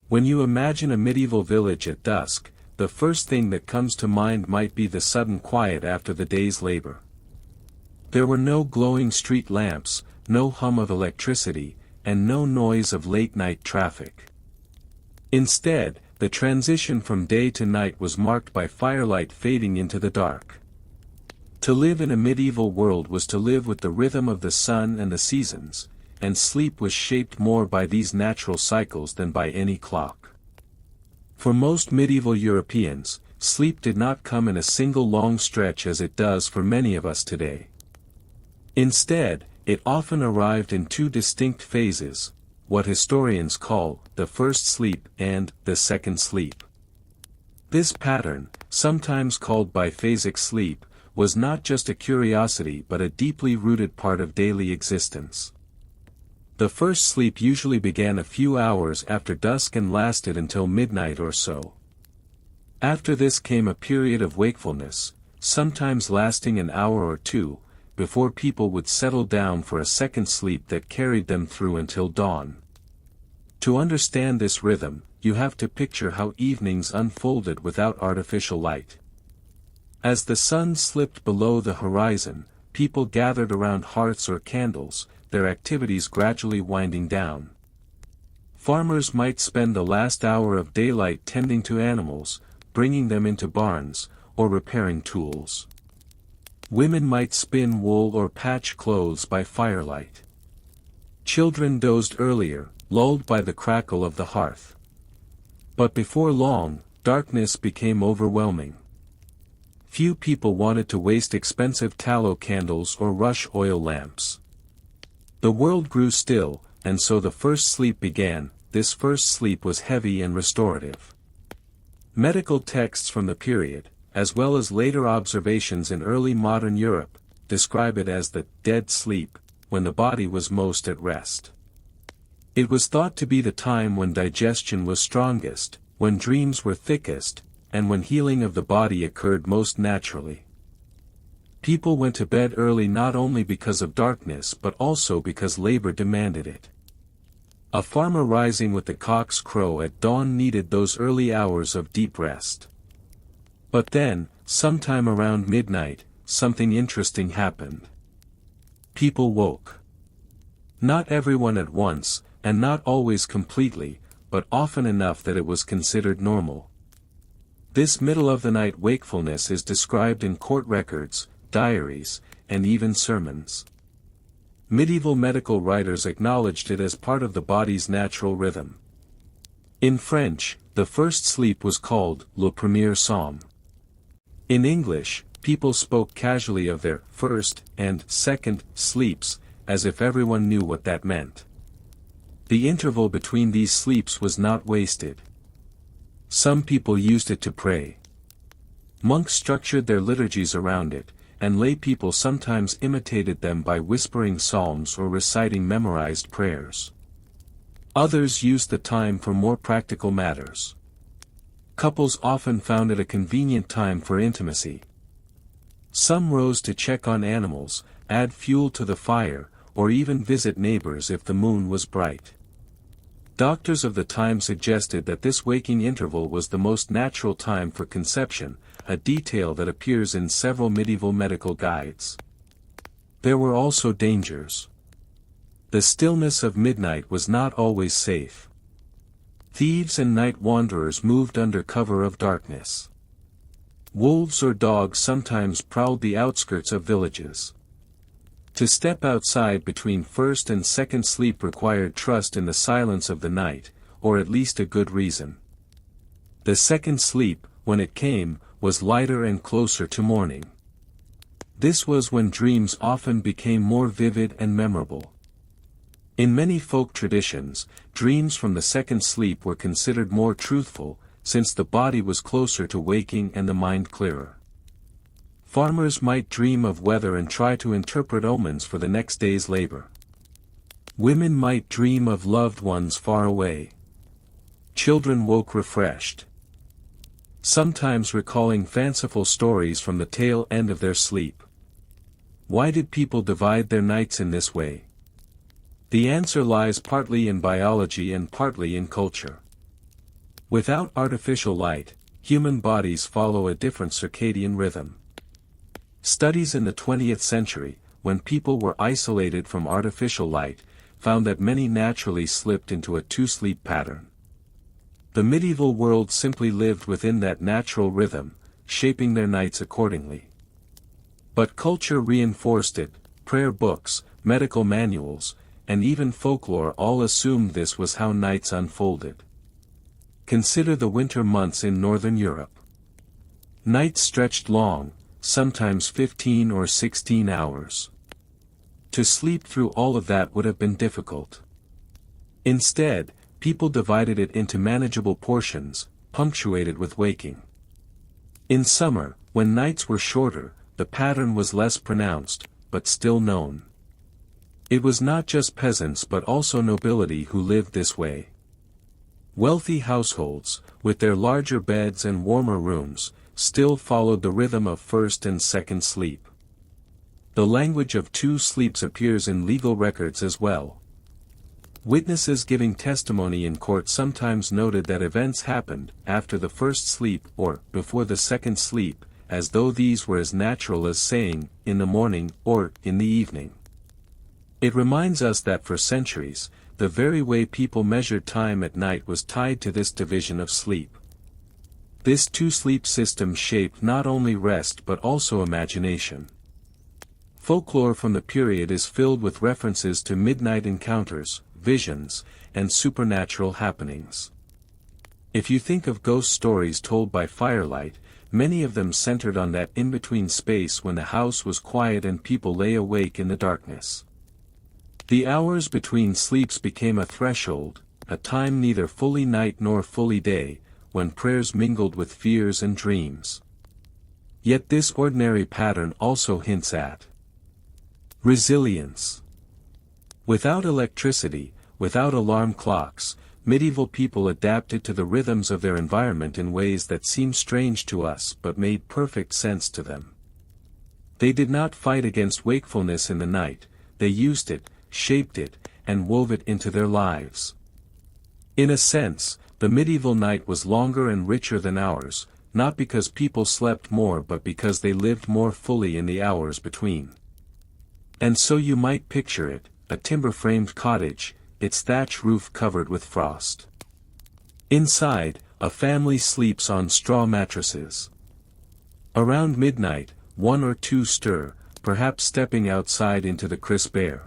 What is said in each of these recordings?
When you imagine a medieval village at dusk, the first thing that comes to mind might be the sudden quiet after the day's labor. There were no glowing street lamps, no hum of electricity, and no noise of late-night traffic. Instead, the transition from day to night was marked by firelight fading into the dark. To live in a medieval world was to live with the rhythm of the sun and the seasons, and sleep was shaped more by these natural cycles than by any clock. For most medieval Europeans, sleep did not come in a single long stretch as it does for many of us today. Instead, it often arrived in two distinct phases, what historians call the first sleep and the second sleep. This pattern, sometimes called biphasic sleep, was not just a curiosity but a deeply rooted part of daily existence. The first sleep usually began a few hours after dusk and lasted until midnight or so. After this came a period of wakefulness, sometimes lasting an hour or two, before people would settle down for a second sleep that carried them through until dawn. To understand this rhythm, you have to picture how evenings unfolded without artificial light. As the sun slipped below the horizon, people gathered around hearths or candles, their activities gradually winding down. Farmers might spend the last hour of daylight tending to animals, bringing them into barns, or repairing tools. Women might spin wool or patch clothes by firelight. Children dozed earlier, lulled by the crackle of the hearth. But before long, darkness became overwhelming. Few people wanted to waste expensive tallow candles or rush oil lamps. The world grew still, and so the first sleep began. This first sleep was heavy and restorative. Medical texts from the period, as well as later observations in early modern Europe, describe it as the dead sleep, when the body was most at rest. It was thought to be the time when digestion was strongest, when dreams were thickest, and when healing of the body occurred most naturally. People went to bed early not only because of darkness but also because labor demanded it. A farmer rising with the cock's crow at dawn needed those early hours of deep rest. But then, sometime around midnight, something interesting happened. People woke. Not everyone at once, and not always completely, but often enough that it was considered normal. This middle-of-the-night wakefulness is described in court records, diaries, and even sermons. Medieval medical writers acknowledged it as part of the body's natural rhythm. In French, the first sleep was called le premier somme. In English, people spoke casually of their first and second sleeps, as if everyone knew what that meant. The interval between these sleeps was not wasted. Some people used it to pray. Monks structured their liturgies around it, and lay people sometimes imitated them by whispering psalms or reciting memorized prayers. Others used the time for more practical matters. Couples often found it a convenient time for intimacy. Some rose to check on animals, add fuel to the fire, or even visit neighbors if the moon was bright. Doctors of the time suggested that this waking interval was the most natural time for conception, a detail that appears in several medieval medical guides. There were also dangers. The stillness of midnight was not always safe. Thieves and night wanderers moved under cover of darkness. Wolves or dogs sometimes prowled the outskirts of villages. To step outside between first and second sleep required trust in the silence of the night, or at least a good reason. The second sleep, when it came, was lighter and closer to morning. This was when dreams often became more vivid and memorable. In many folk traditions, dreams from the second sleep were considered more truthful, since the body was closer to waking and the mind clearer. Farmers might dream of weather and try to interpret omens for the next day's labor. Women might dream of loved ones far away. Children woke refreshed, sometimes recalling fanciful stories from the tail end of their sleep. Why did people divide their nights in this way? The answer lies partly in biology and partly in culture. Without artificial light, human bodies follow a different circadian rhythm. Studies in the 20th century, when people were isolated from artificial light, found that many naturally slipped into a two-sleep pattern. The medieval world simply lived within that natural rhythm, shaping their nights accordingly. But culture reinforced it. Prayer books, medical manuals, and even folklore all assumed this was how nights unfolded. Consider the winter months in Northern Europe. Nights stretched long, sometimes 15 or 16 hours. To sleep through all of that would have been difficult. Instead, people divided it into manageable portions, punctuated with waking. In summer, when nights were shorter, the pattern was less pronounced, but still known. It was not just peasants but also nobility who lived this way. Wealthy households, with their larger beds and warmer rooms, still followed the rhythm of first and second sleep. The language of two sleeps appears in legal records as well. Witnesses giving testimony in court sometimes noted that events happened after the first sleep or before the second sleep, as though these were as natural as saying, in the morning or in the evening. It reminds us that for centuries, the very way people measured time at night was tied to this division of sleep. This two-sleep system shaped not only rest but also imagination. Folklore from the period is filled with references to midnight encounters, visions, and supernatural happenings. If you think of ghost stories told by firelight, many of them centered on that in-between space when the house was quiet and people lay awake in the darkness. The hours between sleeps became a threshold, a time neither fully night nor fully day, when prayers mingled with fears and dreams. Yet this ordinary pattern also hints at resilience. Without electricity, without alarm clocks, medieval people adapted to the rhythms of their environment in ways that seem strange to us but made perfect sense to them. They did not fight against wakefulness in the night, they used it, shaped it, and wove it into their lives. In a sense, the medieval night was longer and richer than ours, not because people slept more but because they lived more fully in the hours between. And so you might picture it, a timber-framed cottage, its thatch roof covered with frost. Inside, a family sleeps on straw mattresses. Around midnight, one or two stir, perhaps stepping outside into the crisp air.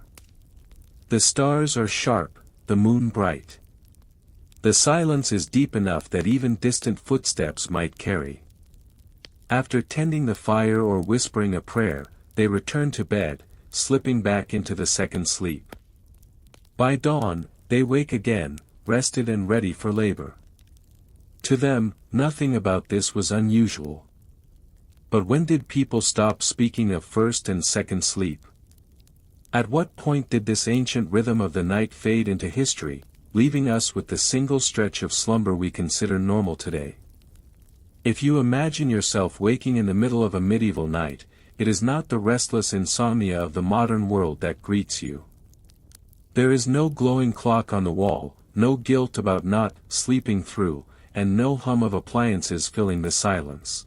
The stars are sharp, the moon bright. The silence is deep enough that even distant footsteps might carry. After tending the fire or whispering a prayer, they return to bed, slipping back into the second sleep. By dawn, they wake again, rested and ready for labor. To them, nothing about this was unusual. But when did people stop speaking of first and second sleep? At what point did this ancient rhythm of the night fade into history, leaving us with the single stretch of slumber we consider normal today? If you imagine yourself waking in the middle of a medieval night, it is not the restless insomnia of the modern world that greets you. There is no glowing clock on the wall, no guilt about not sleeping through, and no hum of appliances filling the silence.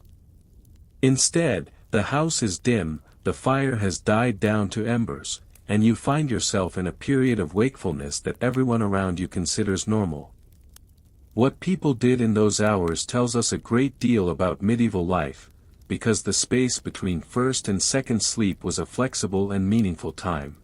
Instead, the house is dim, the fire has died down to embers, and you find yourself in a period of wakefulness that everyone around you considers normal. What people did in those hours tells us a great deal about medieval life, because the space between first and second sleep was a flexible and meaningful time.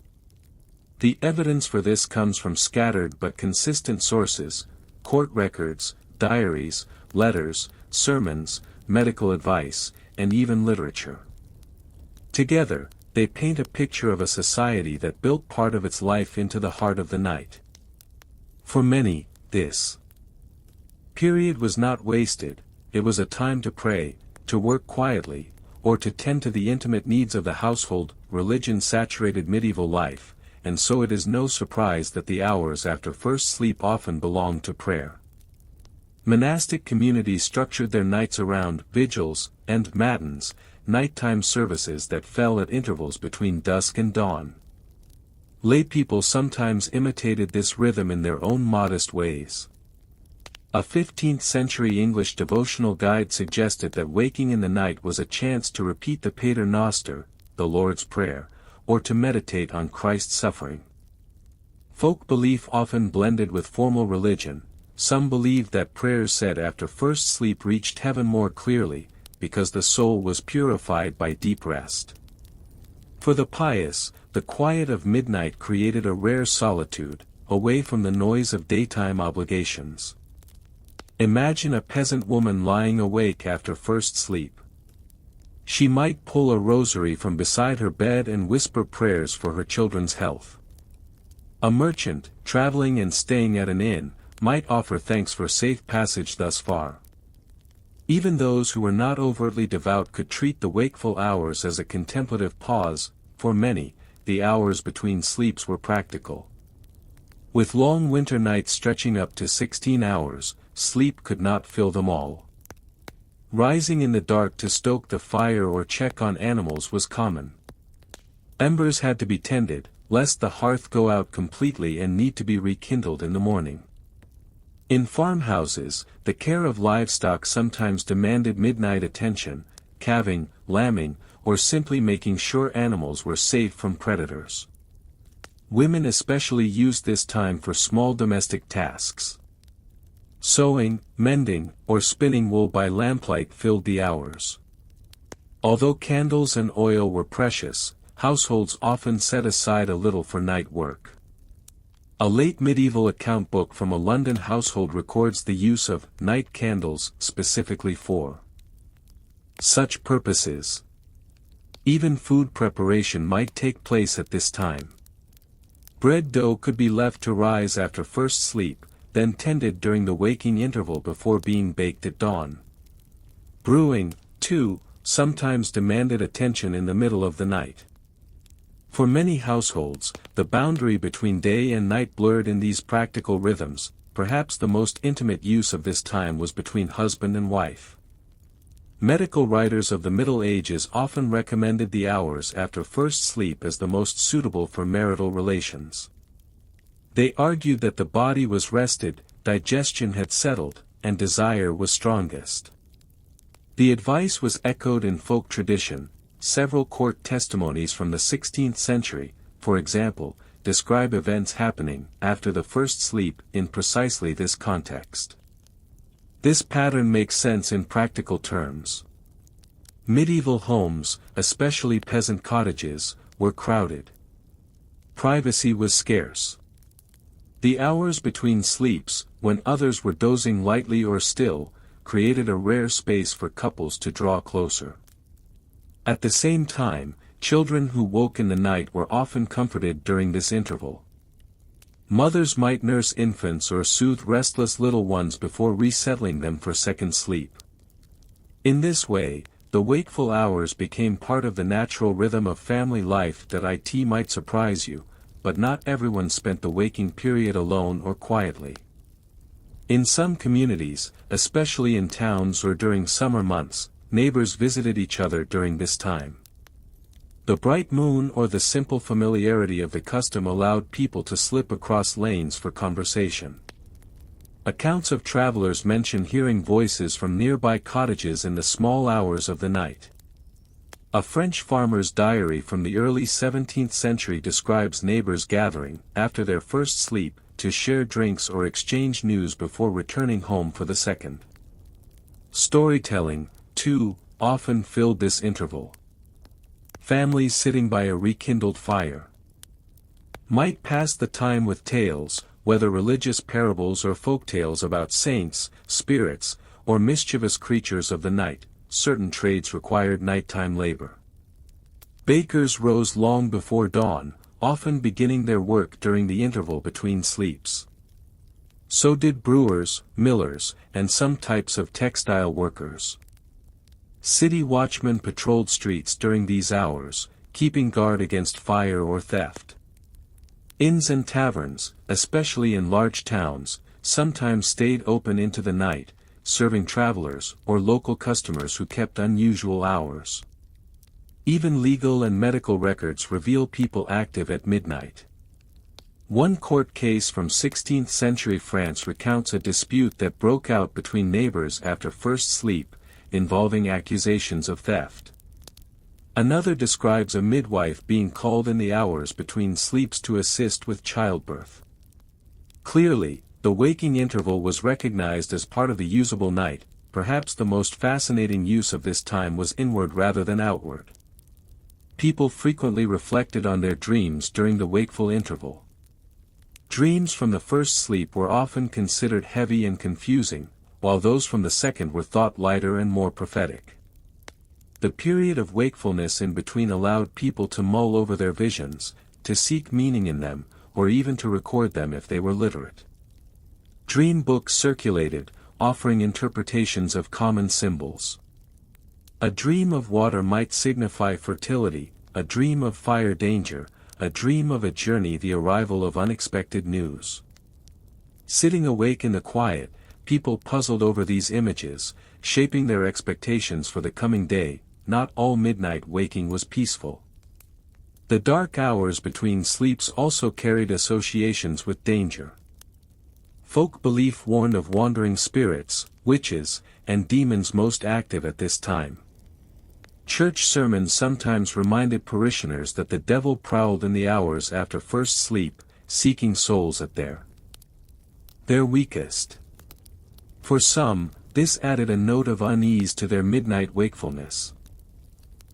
The evidence for this comes from scattered but consistent sources: court records, diaries, letters, sermons, medical advice, and even literature. Together, they paint a picture of a society that built part of its life into the heart of the night. For many, this period was not wasted, it was a time to pray, to work quietly, or to tend to the intimate needs of the household. Religion saturated medieval life, and so it is no surprise that the hours after first sleep often belonged to prayer. Monastic communities structured their nights around vigils and matins, nighttime services that fell at intervals between dusk and dawn. Lay people sometimes imitated this rhythm in their own modest ways. A 15th-century English devotional guide suggested that waking in the night was a chance to repeat the Pater Noster, the Lord's Prayer, or to meditate on Christ's suffering. Folk belief often blended with formal religion. Some believed that prayers said after first sleep reached heaven more clearly, because the soul was purified by deep rest. For the pious, the quiet of midnight created a rare solitude, away from the noise of daytime obligations. Imagine a peasant woman lying awake after first sleep. She might pull a rosary from beside her bed and whisper prayers for her children's health. A merchant, traveling and staying at an inn, might offer thanks for safe passage thus far. Even those who were not overtly devout could treat the wakeful hours as a contemplative pause. For many, the hours between sleeps were practical. With long winter nights stretching up to 16 hours, sleep could not fill them all. Rising in the dark to stoke the fire or check on animals was common. Embers had to be tended, lest the hearth go out completely and need to be rekindled in the morning. In farmhouses, the care of livestock sometimes demanded midnight attention, calving, lambing, or simply making sure animals were safe from predators. Women especially used this time for small domestic tasks. Sewing, mending, or spinning wool by lamplight filled the hours. Although candles and oil were precious, households often set aside a little for night work. A late medieval account book from a London household records the use of night candles specifically for such purposes. Even food preparation might take place at this time. Bread dough could be left to rise after first sleep, then tended during the waking interval before being baked at dawn. Brewing, too, sometimes demanded attention in the middle of the night. For many households, the boundary between day and night blurred in these practical rhythms. Perhaps the most intimate use of this time was between husband and wife. Medical writers of the Middle Ages often recommended the hours after first sleep as the most suitable for marital relations. They argued that the body was rested, digestion had settled, and desire was strongest. The advice was echoed in folk tradition. Several court testimonies from the 16th century, for example, describe events happening after the first sleep in precisely this context. This pattern makes sense in practical terms. Medieval homes, especially peasant cottages, were crowded. Privacy was scarce. The hours between sleeps, when others were dozing lightly or still, created a rare space for couples to draw closer. At the same time, children who woke in the night were often comforted during this interval. Mothers might nurse infants or soothe restless little ones before resettling them for second sleep. In this way, the wakeful hours became part of the natural rhythm of family life. That it might surprise you, but not everyone spent the waking period alone or quietly. In some communities, especially in towns or during summer months, neighbors visited each other during this time. The bright moon or the simple familiarity of the custom allowed people to slip across lanes for conversation. Accounts of travelers mention hearing voices from nearby cottages in the small hours of the night. A French farmer's diary from the early 17th century describes neighbors gathering, after their first sleep, to share drinks or exchange news before returning home for the second. Storytelling, too, often filled this interval. Families sitting by a rekindled fire might pass the time with tales, whether religious parables or folk tales about saints, spirits, or mischievous creatures of the night. Certain trades required nighttime labor. Bakers rose long before dawn, often beginning their work during the interval between sleeps. So did brewers, millers, and some types of textile workers. City watchmen patrolled streets during these hours, keeping guard against fire or theft. Inns and taverns, especially in large towns, sometimes stayed open into the night, serving travelers or local customers who kept unusual hours. Even legal and medical records reveal people active at midnight. One court case from 16th century France recounts a dispute that broke out between neighbors after first sleep, involving accusations of theft. Another describes a midwife being called in the hours between sleeps to assist with childbirth. Clearly, the waking interval was recognized as part of the usable night. Perhaps the most fascinating use of this time was inward rather than outward. People frequently reflected on their dreams during the wakeful interval. Dreams from the first sleep were often considered heavy and confusing, while those from the second were thought lighter and more prophetic. The period of wakefulness in between allowed people to mull over their visions, to seek meaning in them, or even to record them if they were literate. Dream books circulated, offering interpretations of common symbols. A dream of water might signify fertility, a dream of fire danger, a dream of a journey the arrival of unexpected news. Sitting awake in the quiet, people puzzled over these images, shaping their expectations for the coming day. Not all midnight waking was peaceful. The dark hours between sleeps also carried associations with danger. Folk belief warned of wandering spirits, witches, and demons most active at this time. Church sermons sometimes reminded parishioners that the devil prowled in the hours after first sleep, seeking souls at their weakest. For some, this added a note of unease to their midnight wakefulness.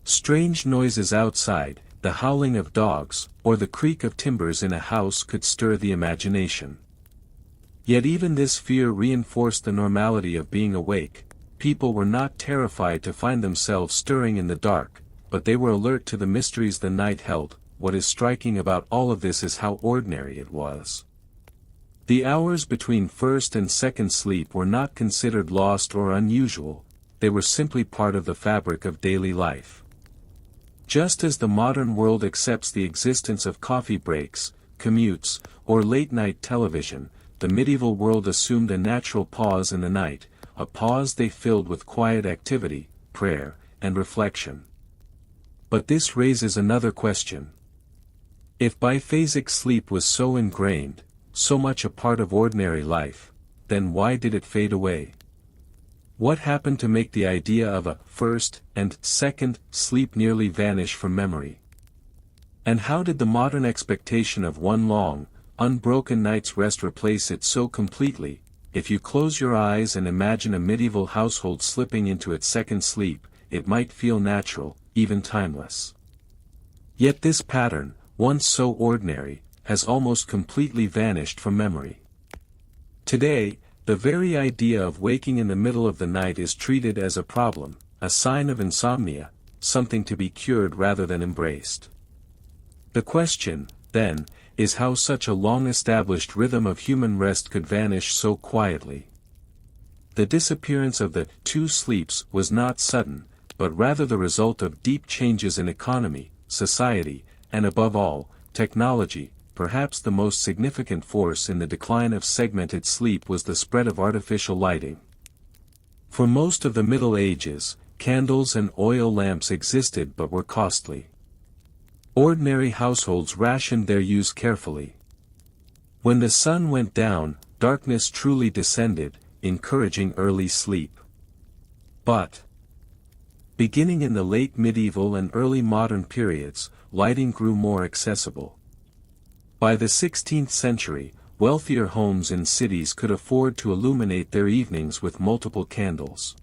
Strange noises outside, the howling of dogs, or the creak of timbers in a house could stir the imagination. Yet even this fear reinforced the normality of being awake. People were not terrified to find themselves stirring in the dark, but they were alert to the mysteries the night held. What is striking about all of this is how ordinary it was. The hours between first and second sleep were not considered lost or unusual, they were simply part of the fabric of daily life. Just as the modern world accepts the existence of coffee breaks, commutes, or late-night television, the medieval world assumed a natural pause in the night, a pause they filled with quiet activity, prayer, and reflection. But this raises another question. If biphasic sleep was so ingrained, so much a part of ordinary life, then why did it fade away? What happened to make the idea of a first and second sleep nearly vanish from memory? And how did the modern expectation of one long, unbroken night's rest replace it so completely? If you close your eyes and imagine a medieval household slipping into its second sleep, it might feel natural, even timeless. Yet this pattern, once so ordinary, has almost completely vanished from memory. Today, the very idea of waking in the middle of the night is treated as a problem, a sign of insomnia, something to be cured rather than embraced. The question, then, is how such a long-established rhythm of human rest could vanish so quietly. The disappearance of the two sleeps was not sudden, but rather the result of deep changes in economy, society, and above all, technology. Perhaps the most significant force in the decline of segmented sleep was the spread of artificial lighting. For most of the Middle Ages, candles and oil lamps existed but were costly. Ordinary households rationed their use carefully. When the sun went down, darkness truly descended, encouraging early sleep. But, beginning in the late medieval and early modern periods, lighting grew more accessible. By the 16th century, wealthier homes in cities could afford to illuminate their evenings with multiple candles.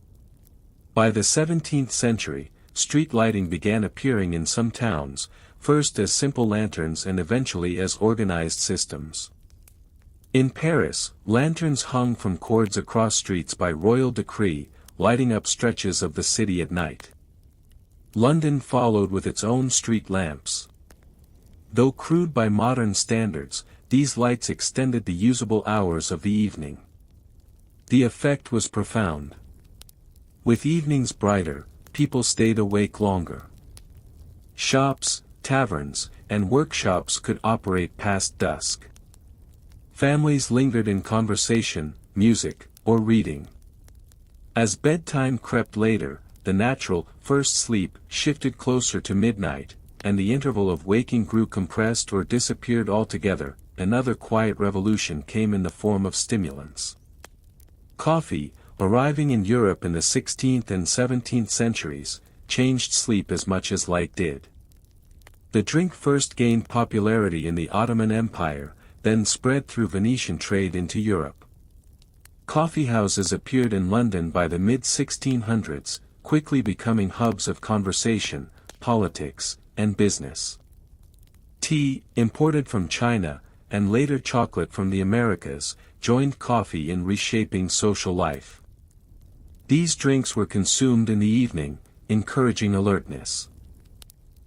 By the 17th century, street lighting began appearing in some towns, first as simple lanterns and eventually as organized systems. In Paris, lanterns hung from cords across streets by royal decree, lighting up stretches of the city at night. London followed with its own street lamps. Though crude by modern standards, these lights extended the usable hours of the evening. The effect was profound. With evenings brighter, people stayed awake longer. Shops, taverns, and workshops could operate past dusk. Families lingered in conversation, music, or reading. As bedtime crept later, the natural, first sleep, shifted closer to midnight, and the interval of waking grew compressed or disappeared altogether. another quiet revolution came in the form of stimulants. Coffee, arriving in Europe in the 16th and 17th centuries, changed sleep as much as light did. The drink first gained popularity in the Ottoman Empire, then spread through Venetian trade into Europe. Coffeehouses appeared in London by the mid-1600s, quickly becoming hubs of conversation, politics, and business. Tea, imported from China, and later chocolate from the Americas, joined coffee in reshaping social life. These drinks were consumed in the evening, encouraging alertness.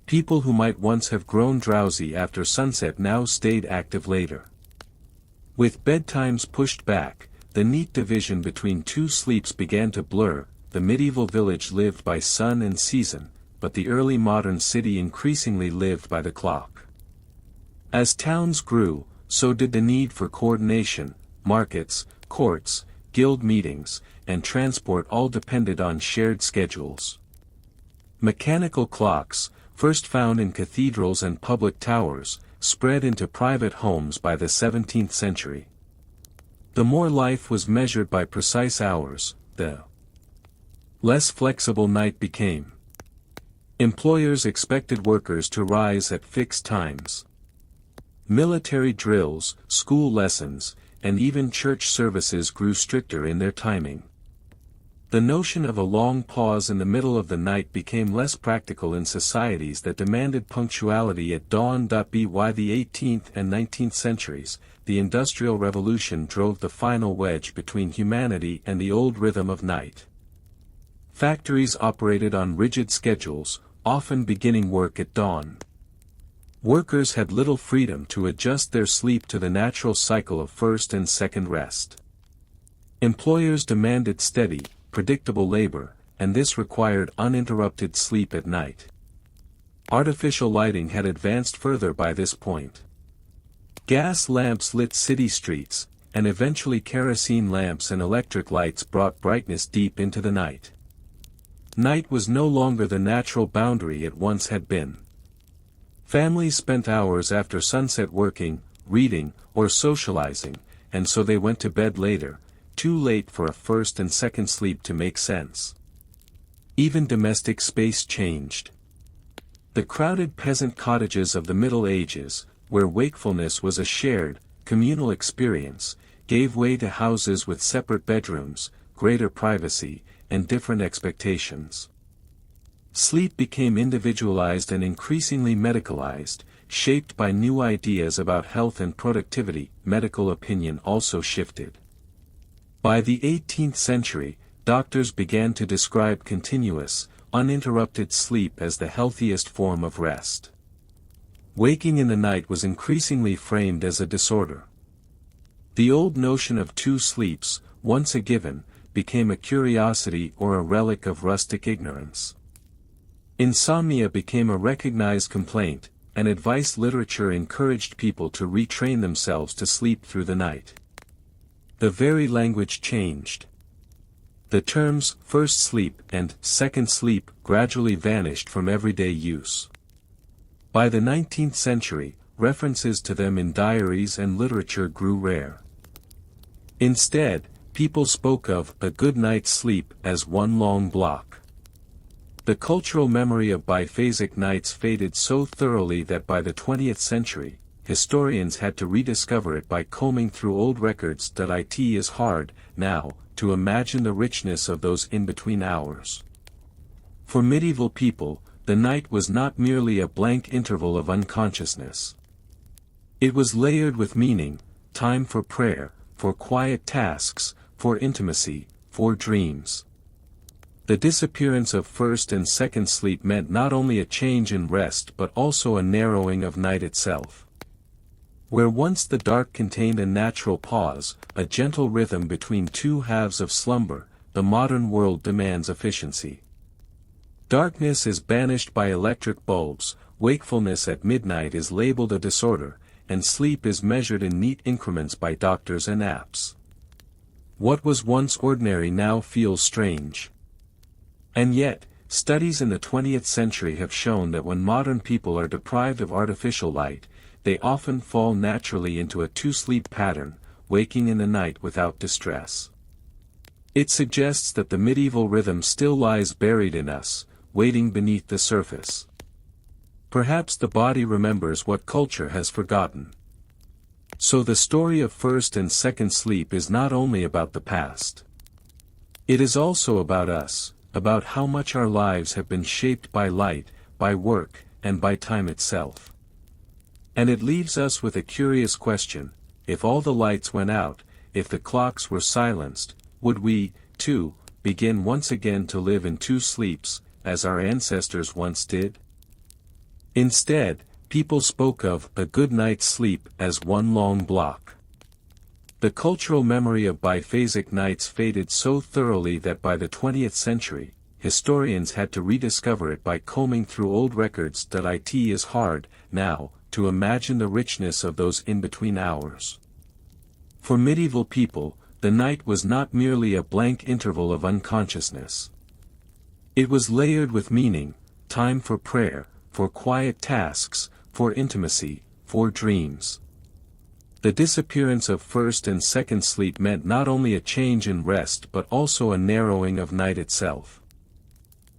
People who might once have grown drowsy after sunset now stayed active later. With bedtimes pushed back, the neat division between two sleeps began to blur. The medieval village lived by sun and season, but the early modern city increasingly lived by the clock. As towns grew, so did the need for coordination. Markets, courts, guild meetings, and transport all depended on shared schedules. Mechanical clocks, first found in cathedrals and public towers, spread into private homes by the 17th century. The more life was measured by precise hours, the less flexible night became. Employers expected workers to rise at fixed times. Military drills, school lessons, and even church services grew stricter in their timing. The notion of a long pause in the middle of the night became less practical in societies that demanded punctuality at dawn. By the 18th and 19th centuries, the Industrial Revolution drove the final wedge between humanity and the old rhythm of night. Factories operated on rigid schedules, often beginning work at dawn. Workers had little freedom to adjust their sleep to the natural cycle of first and second rest. Employers demanded steady, predictable labor, and this required uninterrupted sleep at night. Artificial lighting had advanced further by this point. Gas lamps lit city streets, and eventually kerosene lamps and electric lights brought brightness deep into the night. Night was no longer the natural boundary it once had been. Families spent hours after sunset working, reading, or socializing, and so they went to bed later, too late for a first and second sleep to make sense. Even domestic space changed. The crowded peasant cottages of the Middle Ages, where wakefulness was a shared, communal experience, gave way to houses with separate bedrooms, greater privacy, and different expectations. Sleep became individualized and increasingly medicalized, shaped by new ideas about health and productivity. Medical opinion also shifted. By the 18th century, doctors began to describe continuous, uninterrupted sleep as the healthiest form of rest. Waking in the night was increasingly framed as a disorder. The old notion of two sleeps, once a given, became a curiosity or a relic of rustic ignorance. Insomnia became a recognized complaint, and advice literature encouraged people to retrain themselves to sleep through the night. The very language changed. The terms first sleep and second sleep gradually vanished from everyday use. By the 19th century, references to them in diaries and literature grew rare. Instead, people spoke of a good night's sleep as one long block. The cultural memory of biphasic nights faded so thoroughly that by the 20th century, historians had to rediscover it by combing through old records. It is hard, now, to imagine the richness of those in-between hours. For medieval people, the night was not merely a blank interval of unconsciousness. It was layered with meaning, time for prayer, for quiet tasks, for intimacy, for dreams. The disappearance of first and second sleep meant not only a change in rest but also a narrowing of night itself. Where once the dark contained a natural pause, a gentle rhythm between two halves of slumber, the modern world demands efficiency. Darkness is banished by electric bulbs, wakefulness at midnight is labeled a disorder, and sleep is measured in neat increments by doctors and apps. What was once ordinary now feels strange. And yet, studies in the 20th century have shown that when modern people are deprived of artificial light, they often fall naturally into a two-sleep pattern, waking in the night without distress. It suggests that the medieval rhythm still lies buried in us, waiting beneath the surface. Perhaps the body remembers what culture has forgotten. So the story of first and second sleep is not only about the past. It is also about us, about how much our lives have been shaped by light, by work, and by time itself. And it leaves us with a curious question: if all the lights went out, if the clocks were silenced, would we, too, begin once again to live in two sleeps, as our ancestors once did? Instead, people spoke of a good night's sleep as one long block. The cultural memory of biphasic nights faded so thoroughly that by the 20th century, historians had to rediscover it by combing through old records. It is hard, now, to imagine the richness of those in-between hours. For medieval people, the night was not merely a blank interval of unconsciousness. It was layered with meaning, time for prayer, for quiet tasks, for intimacy, for dreams. The disappearance of first and second sleep meant not only a change in rest but also a narrowing of night itself.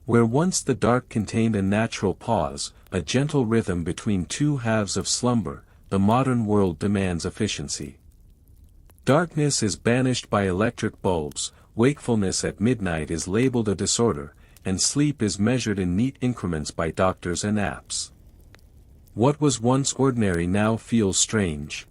Where once the dark contained a natural pause, a gentle rhythm between two halves of slumber, the modern world demands efficiency. Darkness is banished by electric bulbs, wakefulness at midnight is labeled a disorder, and sleep is measured in neat increments by doctors and apps. What was once ordinary now feels strange.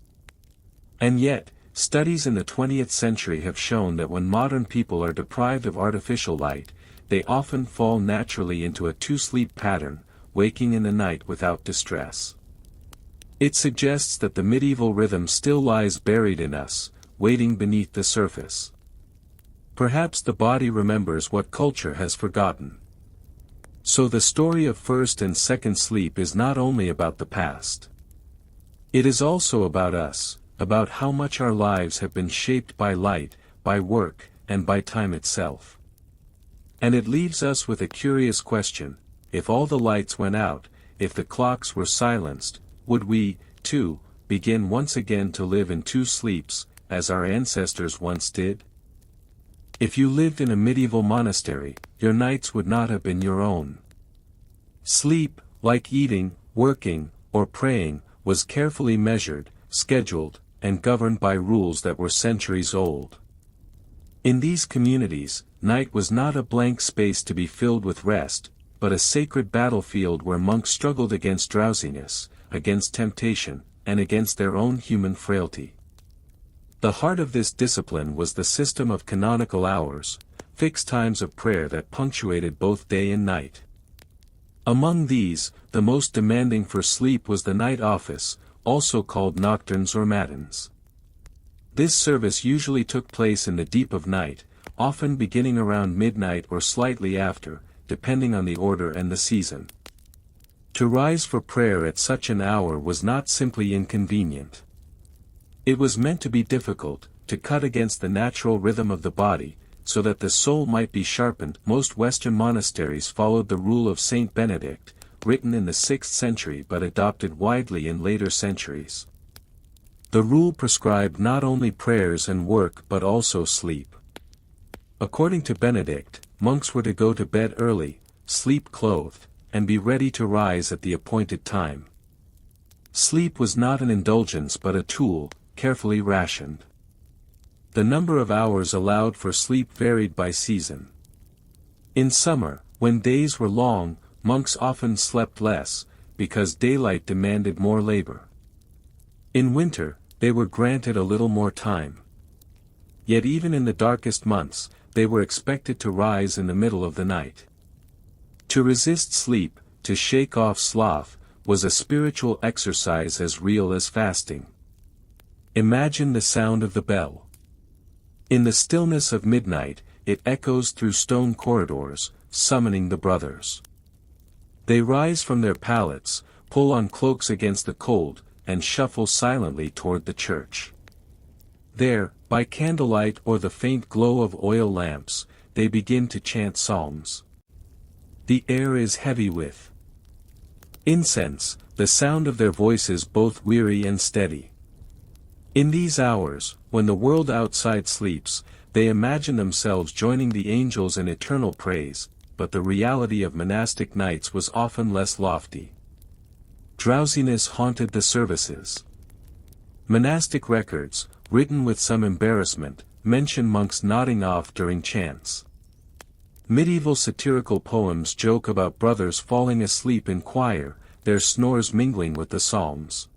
And yet, studies in the 20th century have shown that when modern people are deprived of artificial light, they often fall naturally into a two-sleep pattern, waking in the night without distress. It suggests that the medieval rhythm still lies buried in us, waiting beneath the surface. Perhaps the body remembers what culture has forgotten. So the story of first and second sleep is not only about the past. It is also about us, about how much our lives have been shaped by light, by work, and by time itself. And it leaves us with a curious question: if all the lights went out, if the clocks were silenced, would we, too, begin once again to live in two sleeps, as our ancestors once did? If you lived in a medieval monastery, your nights would not have been your own. Sleep, like eating, working, or praying, was carefully measured, scheduled, and governed by rules that were centuries old. In these communities, night was not a blank space to be filled with rest, but a sacred battlefield where monks struggled against drowsiness, against temptation, and against their own human frailty. The heart of this discipline was the system of canonical hours, fixed times of prayer that punctuated both day and night. Among these, the most demanding for sleep was the night office, also called nocturnes or matins. This service usually took place in the deep of night, often beginning around midnight or slightly after, depending on the order and the season. To rise for prayer at such an hour was not simply inconvenient. It was meant to be difficult, to cut against the natural rhythm of the body, so that the soul might be sharpened. Most Western monasteries followed the rule of Saint Benedict, written in the 6th century but adopted widely in later centuries. The rule prescribed not only prayers and work but also sleep. According to Benedict, monks were to go to bed early, sleep clothed, and be ready to rise at the appointed time. Sleep was not an indulgence but a tool, carefully rationed. The number of hours allowed for sleep varied by season. In summer, when days were long, monks often slept less, because daylight demanded more labor. In winter, they were granted a little more time. Yet even in the darkest months, they were expected to rise in the middle of the night. To resist sleep, to shake off sloth, was a spiritual exercise as real as fasting. Imagine the sound of the bell. In the stillness of midnight, it echoes through stone corridors, summoning the brothers. They rise from their pallets, pull on cloaks against the cold, and shuffle silently toward the church. There, by candlelight or the faint glow of oil lamps, they begin to chant psalms. The air is heavy with Incense, the sound of their voices both weary and steady. In these hours, when the world outside sleeps, they imagine themselves joining the angels in eternal praise, but the reality of monastic nights was often less lofty. Drowsiness haunted the services. Monastic records, written with some embarrassment, mention monks nodding off during chants. Medieval satirical poems joke about brothers falling asleep in choir, their snores mingling with the psalms.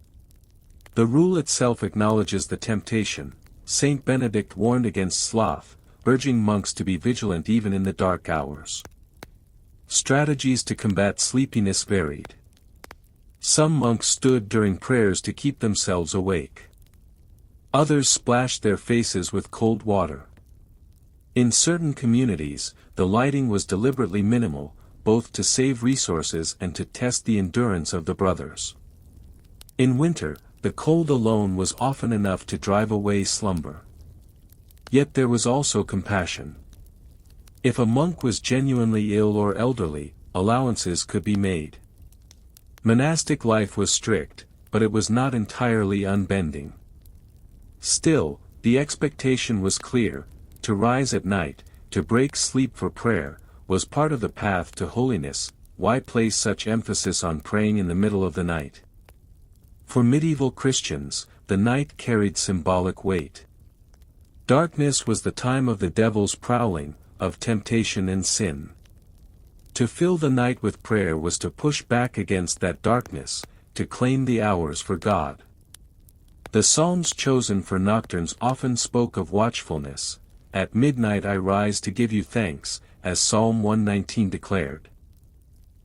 The rule itself acknowledges the temptation. Saint Benedict warned against sloth, urging monks to be vigilant even in the dark hours. Strategies to combat sleepiness varied. Some monks stood during prayers to keep themselves awake. Others splashed their faces with cold water. In certain communities, the lighting was deliberately minimal, both to save resources and to test the endurance of the brothers. In winter, the cold alone was often enough to drive away slumber. Yet there was also compassion. If a monk was genuinely ill or elderly, allowances could be made. Monastic life was strict, but it was not entirely unbending. Still, the expectation was clear: to rise at night, to break sleep for prayer, was part of the path to holiness. Why place such emphasis on praying in the middle of the night? For medieval Christians, the night carried symbolic weight. Darkness was the time of the devil's prowling, of temptation and sin. To fill the night with prayer was to push back against that darkness, to claim the hours for God. The psalms chosen for nocturnes often spoke of watchfulness. At midnight I rise to give you thanks, as Psalm 119 declared.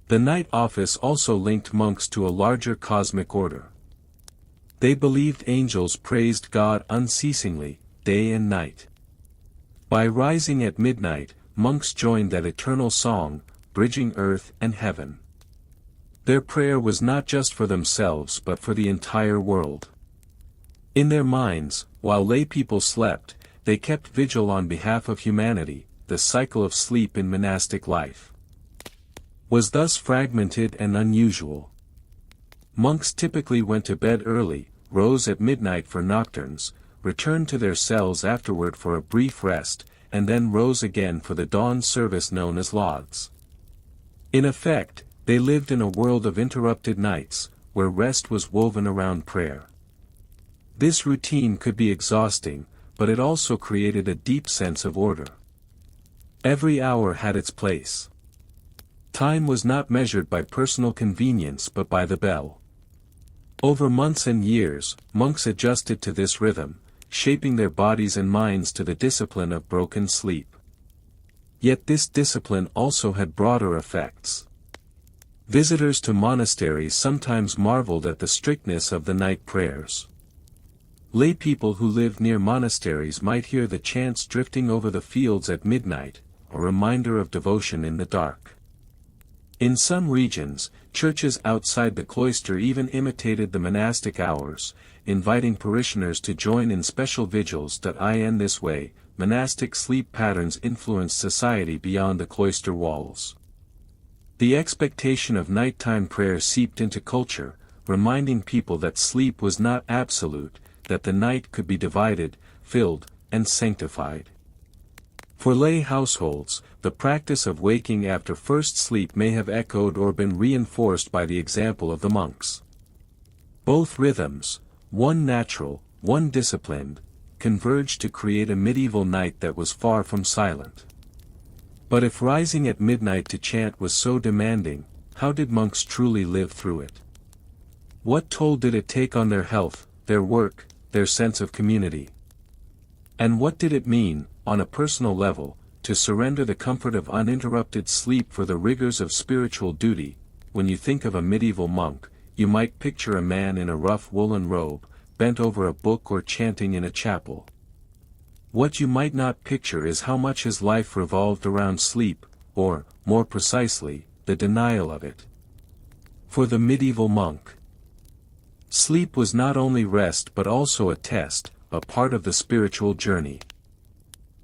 The night office also linked monks to a larger cosmic order. They believed angels praised God unceasingly, day and night. By rising at midnight, monks joined that eternal song, bridging earth and heaven. Their prayer was not just for themselves but for the entire world. In their minds, while lay people slept, they kept vigil on behalf of humanity. The cycle of sleep in monastic life was thus fragmented and unusual. Monks typically went to bed early, rose at midnight for nocturnes, returned to their cells afterward for a brief rest, and then rose again for the dawn service known as lauds. In effect, they lived in a world of interrupted nights, where rest was woven around prayer. This routine could be exhausting, but it also created a deep sense of order. Every hour had its place. Time was not measured by personal convenience but by the bell. Over months and years, monks adjusted to this rhythm, shaping their bodies and minds to the discipline of broken sleep. Yet this discipline also had broader effects. Visitors to monasteries sometimes marveled at the strictness of the night prayers. Lay people who lived near monasteries might hear the chants drifting over the fields at midnight, a reminder of devotion in the dark. In some regions, churches outside the cloister even imitated the monastic hours, inviting parishioners to join in special vigils. In this way, monastic sleep patterns influenced society beyond the cloister walls. The expectation of nighttime prayer seeped into culture, reminding people that sleep was not absolute, that the night could be divided, filled, and sanctified. For lay households, the practice of waking after first sleep may have echoed or been reinforced by the example of the monks. Both rhythms, one natural, one disciplined, converged to create a medieval night that was far from silent. But if rising at midnight to chant was so demanding, how did monks truly live through it? What toll did it take on their health, their work, their sense of community? And what did it mean, on a personal level, to surrender the comfort of uninterrupted sleep for the rigors of spiritual duty? When you think of a medieval monk, you might picture a man in a rough woolen robe, bent over a book or chanting in a chapel. What you might not picture is how much his life revolved around sleep, or, more precisely, the denial of it. For the medieval monk, sleep was not only rest but also a test, a part of the spiritual journey.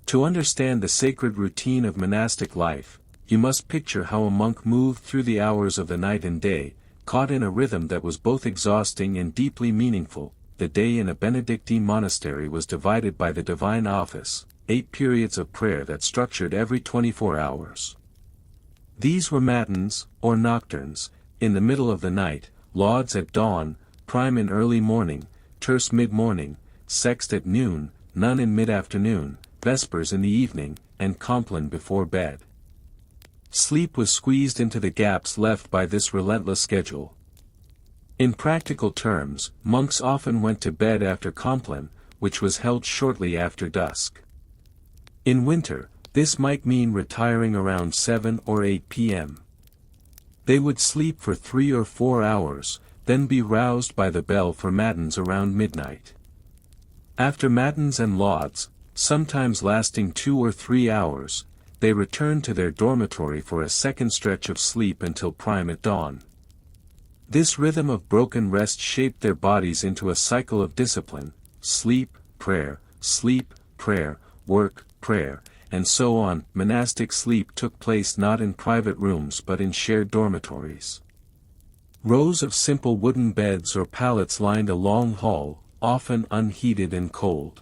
To understand the sacred routine of monastic life, you must picture how a monk moved through the hours of the night and day, caught in a rhythm that was both exhausting and deeply meaningful. The day in a Benedictine monastery was divided by the divine office, 8 periods of prayer that structured every 24 hours. These were matins, or nocturnes, in the middle of the night, lauds at dawn, prime in early morning, terce mid-morning, sext at noon, none in mid-afternoon, vespers in the evening, and compline before bed. Sleep was squeezed into the gaps left by this relentless schedule. In practical terms, monks often went to bed after compline, which was held shortly after dusk. In winter, this might mean retiring around 7 or 8 p.m. They would sleep for 3 or 4 hours, then be roused by the bell for matins around midnight. After matins and lauds, sometimes lasting 2 or 3 hours, they returned to their dormitory for a second stretch of sleep until prime at dawn. This rhythm of broken rest shaped their bodies into a cycle of discipline: sleep, prayer, work, prayer, and so on. Monastic sleep took place not in private rooms but in shared dormitories. Rows of simple wooden beds or pallets lined a long hall, often unheated and cold.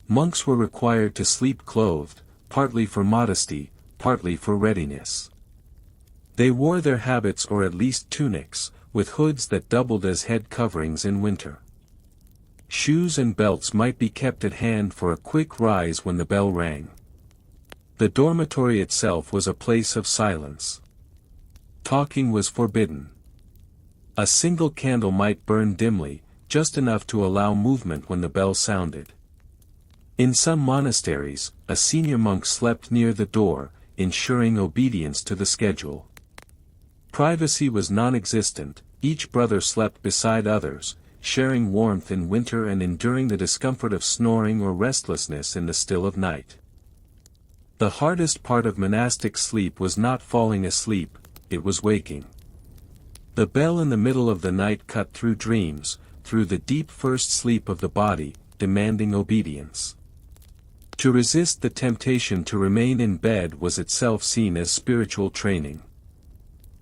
Monks were required to sleep clothed, partly for modesty, partly for readiness. They wore their habits or at least tunics, with hoods that doubled as head coverings in winter. Shoes and belts might be kept at hand for a quick rise when the bell rang. The dormitory itself was a place of silence. Talking was forbidden. A single candle might burn dimly, just enough to allow movement when the bell sounded. In some monasteries, a senior monk slept near the door, ensuring obedience to the schedule. Privacy was non-existent, each brother slept beside others, sharing warmth in winter and enduring the discomfort of snoring or restlessness in the still of night. The hardest part of monastic sleep was not falling asleep, it was waking. The bell in the middle of the night cut through dreams, through the deep first sleep of the body, demanding obedience. To resist the temptation to remain in bed was itself seen as spiritual training.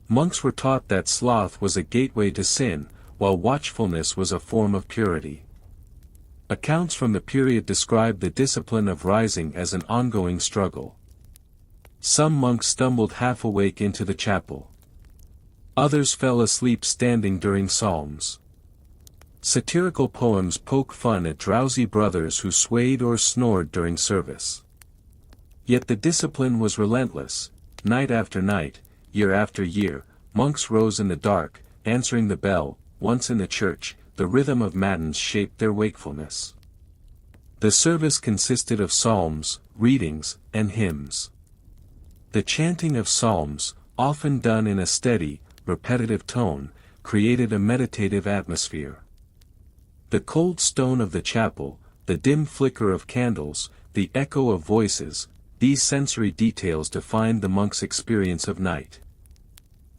Monks were taught that sloth was a gateway to sin, while watchfulness was a form of purity. Accounts from the period describe the discipline of rising as an ongoing struggle. Some monks stumbled half awake into the chapel. Others fell asleep standing during psalms. Satirical poems poke fun at drowsy brothers who swayed or snored during service. Yet the discipline was relentless. Night after night, year after year, monks rose in the dark, answering the bell. Once in the church, the rhythm of matins shaped their wakefulness. The service consisted of psalms, readings, and hymns. The chanting of psalms, often done in a steady, repetitive tone, created a meditative atmosphere. The cold stone of the chapel, the dim flicker of candles, the echo of voices, these sensory details defined the monk's experience of night.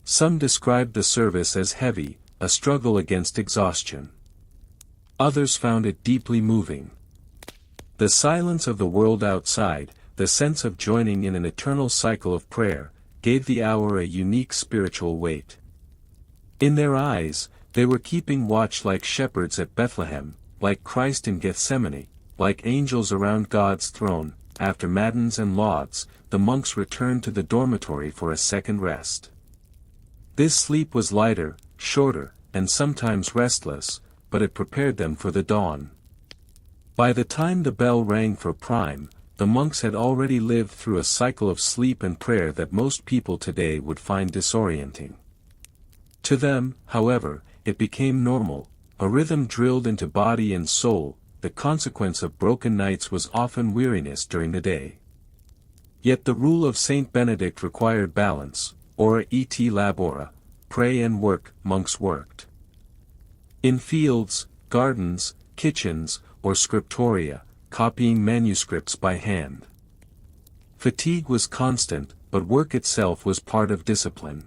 Some described the service as heavy, a struggle against exhaustion. Others found it deeply moving. The silence of the world outside, the sense of joining in an eternal cycle of prayer, gave the hour a unique spiritual weight. In their eyes, they were keeping watch like shepherds at Bethlehem, like Christ in Gethsemane, like angels around God's throne. After matins and lauds, the monks returned to the dormitory for a second rest. This sleep was lighter, shorter, and sometimes restless, but it prepared them for the dawn. By the time the bell rang for prime, the monks had already lived through a cycle of sleep and prayer that most people today would find disorienting. To them, however, it became normal, a rhythm drilled into body and soul. The consequence of broken nights was often weariness during the day. Yet the rule of Saint Benedict required balance: ora et labora, pray and work. Monks worked in fields, gardens, kitchens, or scriptoria, copying manuscripts by hand. Fatigue was constant, but work itself was part of discipline.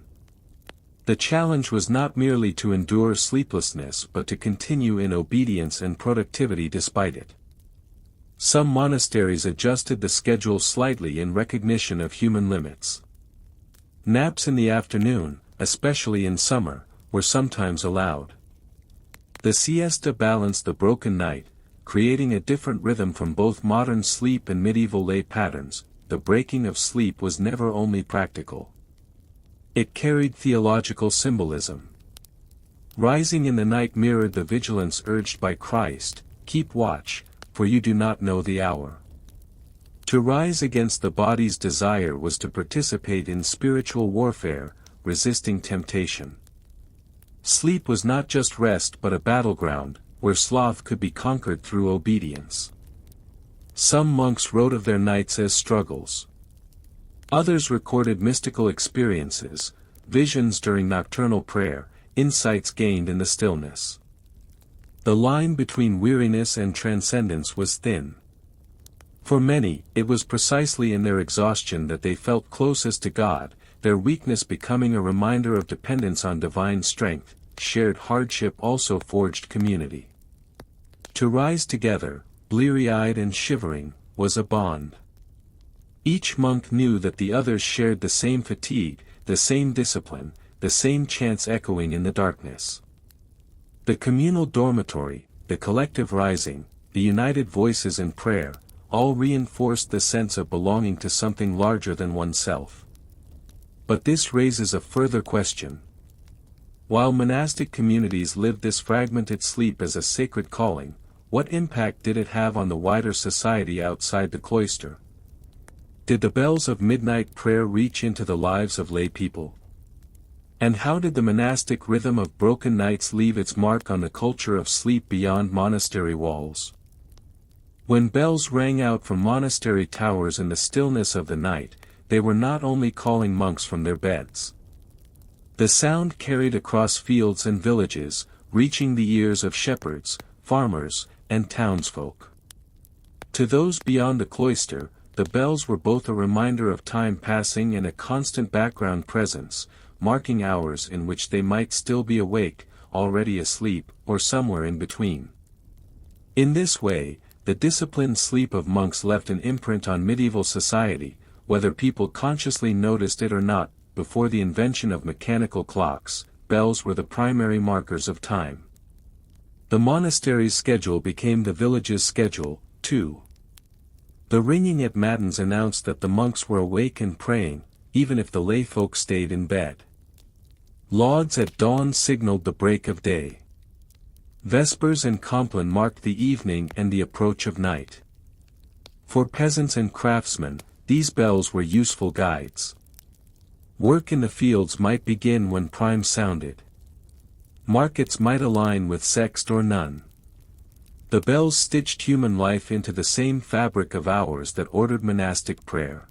The challenge was not merely to endure sleeplessness but to continue in obedience and productivity despite it. Some monasteries adjusted the schedule slightly in recognition of human limits. Naps in the afternoon, especially in summer, were sometimes allowed. The siesta balanced the broken night, creating a different rhythm from both modern sleep and medieval lay patterns. The breaking of sleep was never only practical. It carried theological symbolism. Rising in the night mirrored the vigilance urged by Christ, "Keep watch, for you do not know the hour." To rise against the body's desire was to participate in spiritual warfare, resisting temptation. Sleep was not just rest but a battleground, where sloth could be conquered through obedience. Some monks wrote of their nights as struggles. Others recorded mystical experiences, visions during nocturnal prayer, insights gained in the stillness. The line between weariness and transcendence was thin. For many, it was precisely in their exhaustion that they felt closest to God, their weakness becoming a reminder of dependence on divine strength. Shared hardship also forged community. To rise together, bleary-eyed and shivering, was a bond. Each monk knew that the others shared the same fatigue, the same discipline, the same chants echoing in the darkness. The communal dormitory, the collective rising, the united voices in prayer, all reinforced the sense of belonging to something larger than oneself. But this raises a further question. While monastic communities lived this fragmented sleep as a sacred calling, what impact did it have on the wider society outside the cloister? Did the bells of midnight prayer reach into the lives of lay people? And how did the monastic rhythm of broken nights leave its mark on the culture of sleep beyond monastery walls? When bells rang out from monastery towers in the stillness of the night, they were not only calling monks from their beds. The sound carried across fields and villages, reaching the ears of shepherds, farmers, and townsfolk. To those beyond the cloister, the bells were both a reminder of time passing and a constant background presence, marking hours in which they might still be awake, already asleep, or somewhere in between. In this way, the disciplined sleep of monks left an imprint on medieval society, whether people consciously noticed it or not. Before the invention of mechanical clocks, bells were the primary markers of time. The monastery's schedule became the village's schedule, too. The ringing at matins announced that the monks were awake and praying, even if the lay folk stayed in bed. Lauds at dawn signaled the break of day. Vespers and Compline marked the evening and the approach of night. For peasants and craftsmen, these bells were useful guides. Work in the fields might begin when prime sounded. Markets might align with sext or none. The bells stitched human life into the same fabric of hours that ordered monastic prayer.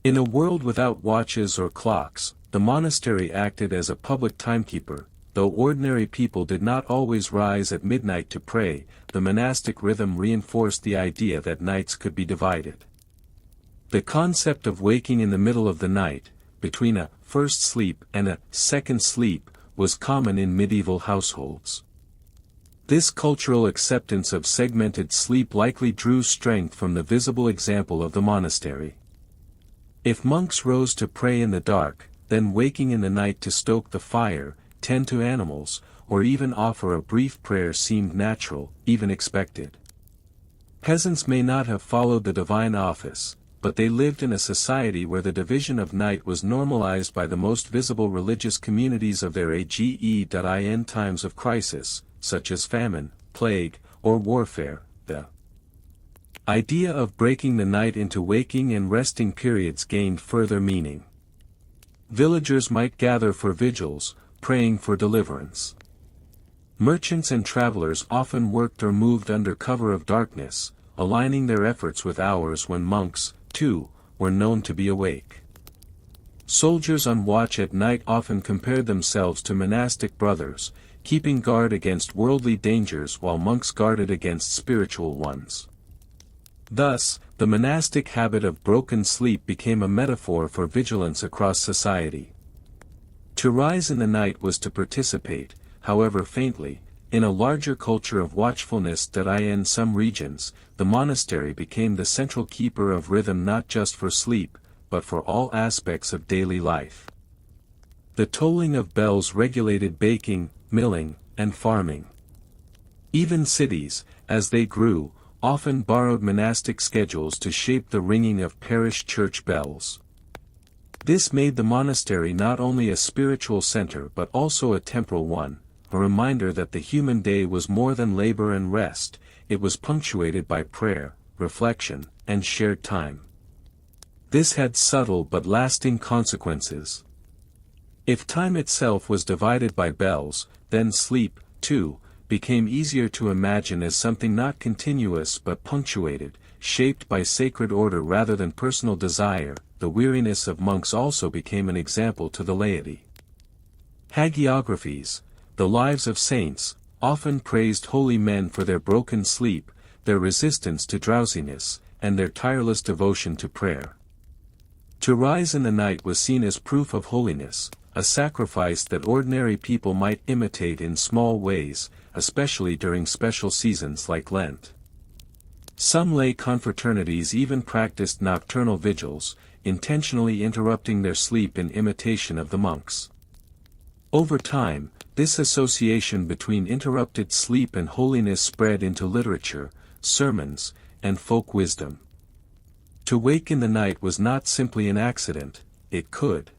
In a world without watches or clocks, the monastery acted as a public timekeeper. Though ordinary people did not always rise at midnight to pray, the monastic rhythm reinforced the idea that nights could be divided. The concept of waking in the middle of the night, between a first sleep and a second sleep, was common in medieval households. This cultural acceptance of segmented sleep likely drew strength from the visible example of the monastery. If monks rose to pray in the dark, then waking in the night to stoke the fire, tend to animals, or even offer a brief prayer seemed natural, even expected. Peasants may not have followed the divine office, but they lived in a society where the division of night was normalized by the most visible religious communities of their age. In times of crisis, such as famine, plague, or warfare, the idea of breaking the night into waking and resting periods gained further meaning. Villagers might gather for vigils, praying for deliverance. Merchants and travelers often worked or moved under cover of darkness, aligning their efforts with hours when monks, too, were known to be awake. Soldiers on watch at night often compared themselves to monastic brothers, keeping guard against worldly dangers while monks guarded against spiritual ones. Thus, the monastic habit of broken sleep became a metaphor for vigilance across society. To rise in the night was to participate, however faintly, in a larger culture of watchfulness. In some regions, the monastery became the central keeper of rhythm not just for sleep, but for all aspects of daily life. The tolling of bells regulated baking, milling, and farming. Even cities, as they grew, often borrowed monastic schedules to shape the ringing of parish church bells. This made the monastery not only a spiritual center but also a temporal one, a reminder that the human day was more than labor and rest. It was punctuated by prayer, reflection, and shared time. This had subtle but lasting consequences. If time itself was divided by bells, then sleep, too, became easier to imagine as something not continuous but punctuated, shaped by sacred order rather than personal desire. The weariness of monks also became an example to the laity. Hagiographies, the lives of saints, often praised holy men for their broken sleep, their resistance to drowsiness, and their tireless devotion to prayer. To rise in the night was seen as proof of holiness, a sacrifice that ordinary people might imitate in small ways, especially during special seasons like Lent. Some lay confraternities even practiced nocturnal vigils, intentionally interrupting their sleep in imitation of the monks. Over time, this association between interrupted sleep and holiness spread into literature, sermons, and folk wisdom. To wake in the night was not simply an accident, it could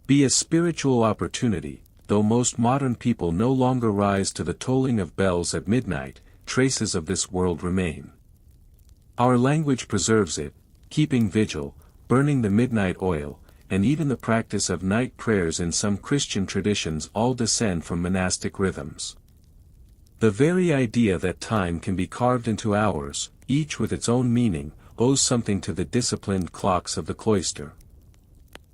be a spiritual opportunity. Though most modern people no longer rise to the tolling of bells at midnight, traces of this world remain. Our language preserves it, keeping vigil, burning the midnight oil, and even the practice of night prayers in some Christian traditions all descend from monastic rhythms. The very idea that time can be carved into hours, each with its own meaning, owes something to the disciplined clocks of the cloister.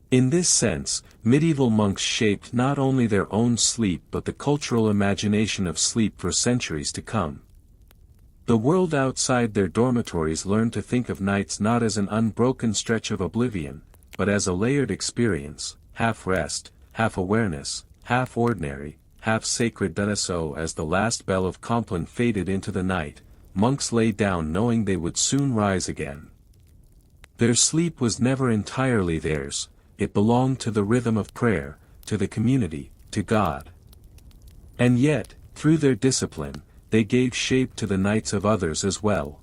In this sense, medieval monks shaped not only their own sleep but the cultural imagination of sleep for centuries to come. The world outside their dormitories learned to think of nights not as an unbroken stretch of oblivion, but as a layered experience, half rest, half awareness, half ordinary, half sacred. So as the last bell of Compline faded into the night, monks lay down knowing they would soon rise again. Their sleep was never entirely theirs. It belonged to the rhythm of prayer, to the community, to God. And yet, through their discipline, they gave shape to the nights of others as well.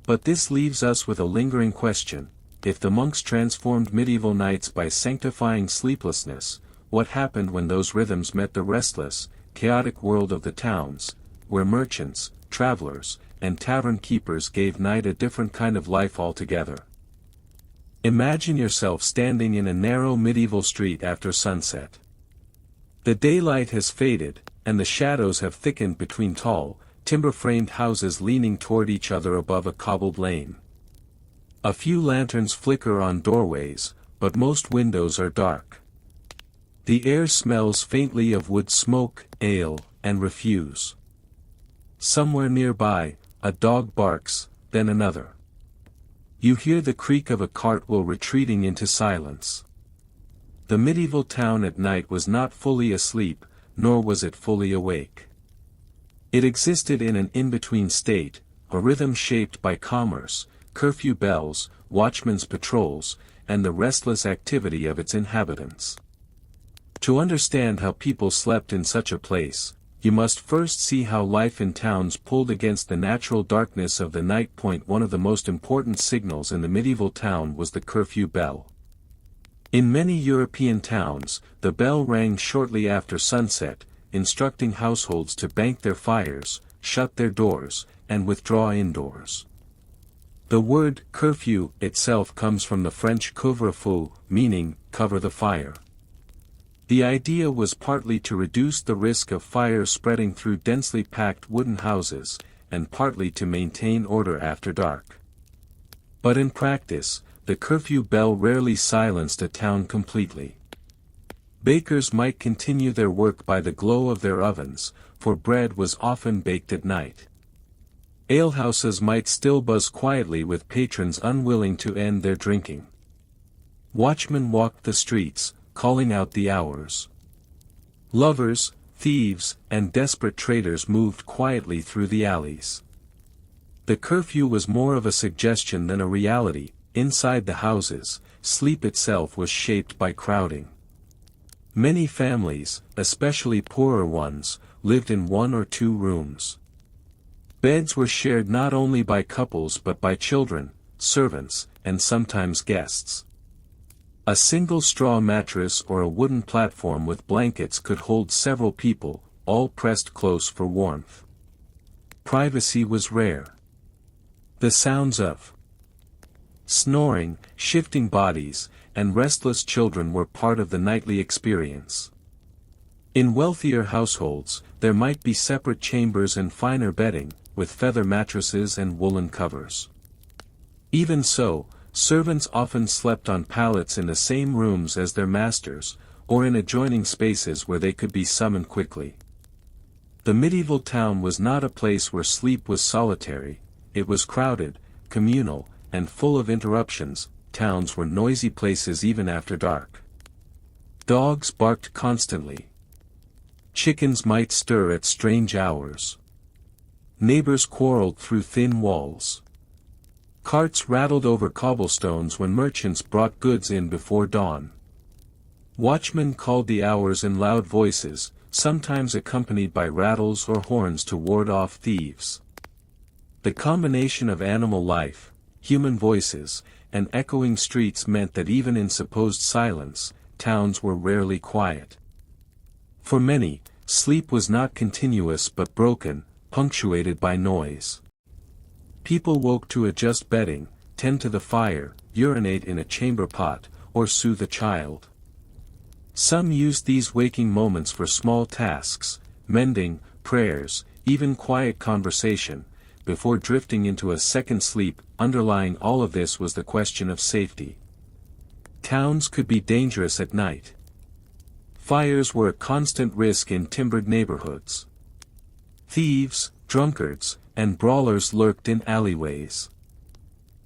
But this leaves us with a lingering question: if the monks transformed medieval nights by sanctifying sleeplessness, what happened when those rhythms met the restless, chaotic world of the towns, where merchants, travelers, and tavern keepers gave night a different kind of life altogether? Imagine yourself standing in a narrow medieval street after sunset. The daylight has faded, and the shadows have thickened between tall, timber-framed houses leaning toward each other above a cobbled lane. A few lanterns flicker on doorways, but most windows are dark. The air smells faintly of wood smoke, ale, and refuse. Somewhere nearby, a dog barks, then another. You hear the creak of a cartwheel retreating into silence. The medieval town at night was not fully asleep, nor was it fully awake. It existed in an in-between state, a rhythm shaped by commerce, curfew bells, watchmen's patrols, and the restless activity of its inhabitants. To understand how people slept in such a place, you must first see how life in towns pulled against the natural darkness of the night. One of the most important signals in the medieval town was the curfew bell. In many European towns, the bell rang shortly after sunset, instructing households to bank their fires, shut their doors, and withdraw indoors. The word curfew itself comes from the French couvre-feu, meaning cover the fire. The idea was partly to reduce the risk of fire spreading through densely packed wooden houses, and partly to maintain order after dark. But in practice, the curfew bell rarely silenced a town completely. Bakers might continue their work by the glow of their ovens, for bread was often baked at night. Alehouses might still buzz quietly with patrons unwilling to end their drinking. Watchmen walked the streets, calling out the hours. Lovers, thieves, and desperate traders moved quietly through the alleys. The curfew was more of a suggestion than a reality. Inside the houses, sleep itself was shaped by crowding. Many families, especially poorer ones, lived in one or two rooms. Beds were shared not only by couples but by children, servants, and sometimes guests. A single straw mattress or a wooden platform with blankets could hold several people, all pressed close for warmth. Privacy was rare. The sounds of snoring, shifting bodies, and restless children were part of the nightly experience. In wealthier households, there might be separate chambers and finer bedding, with feather mattresses and woolen covers. Even so, servants often slept on pallets in the same rooms as their masters, or in adjoining spaces where they could be summoned quickly. The medieval town was not a place where sleep was solitary, it was crowded, communal, and full of interruptions. Towns were noisy places even after dark. Dogs barked constantly. Chickens might stir at strange hours. Neighbors quarreled through thin walls. Carts rattled over cobblestones when merchants brought goods in before dawn. Watchmen called the hours in loud voices, sometimes accompanied by rattles or horns to ward off thieves. The combination of animal life, human voices, and echoing streets meant that even in supposed silence, towns were rarely quiet. For many, sleep was not continuous but broken, punctuated by noise. People woke to adjust bedding, tend to the fire, urinate in a chamber pot, or soothe a child. Some used these waking moments for small tasks, mending, prayers, even quiet conversation, before drifting into a second sleep. Underlying all of this was the question of safety. Towns could be dangerous at night. Fires were a constant risk in timbered neighborhoods. Thieves, drunkards, and brawlers lurked in alleyways.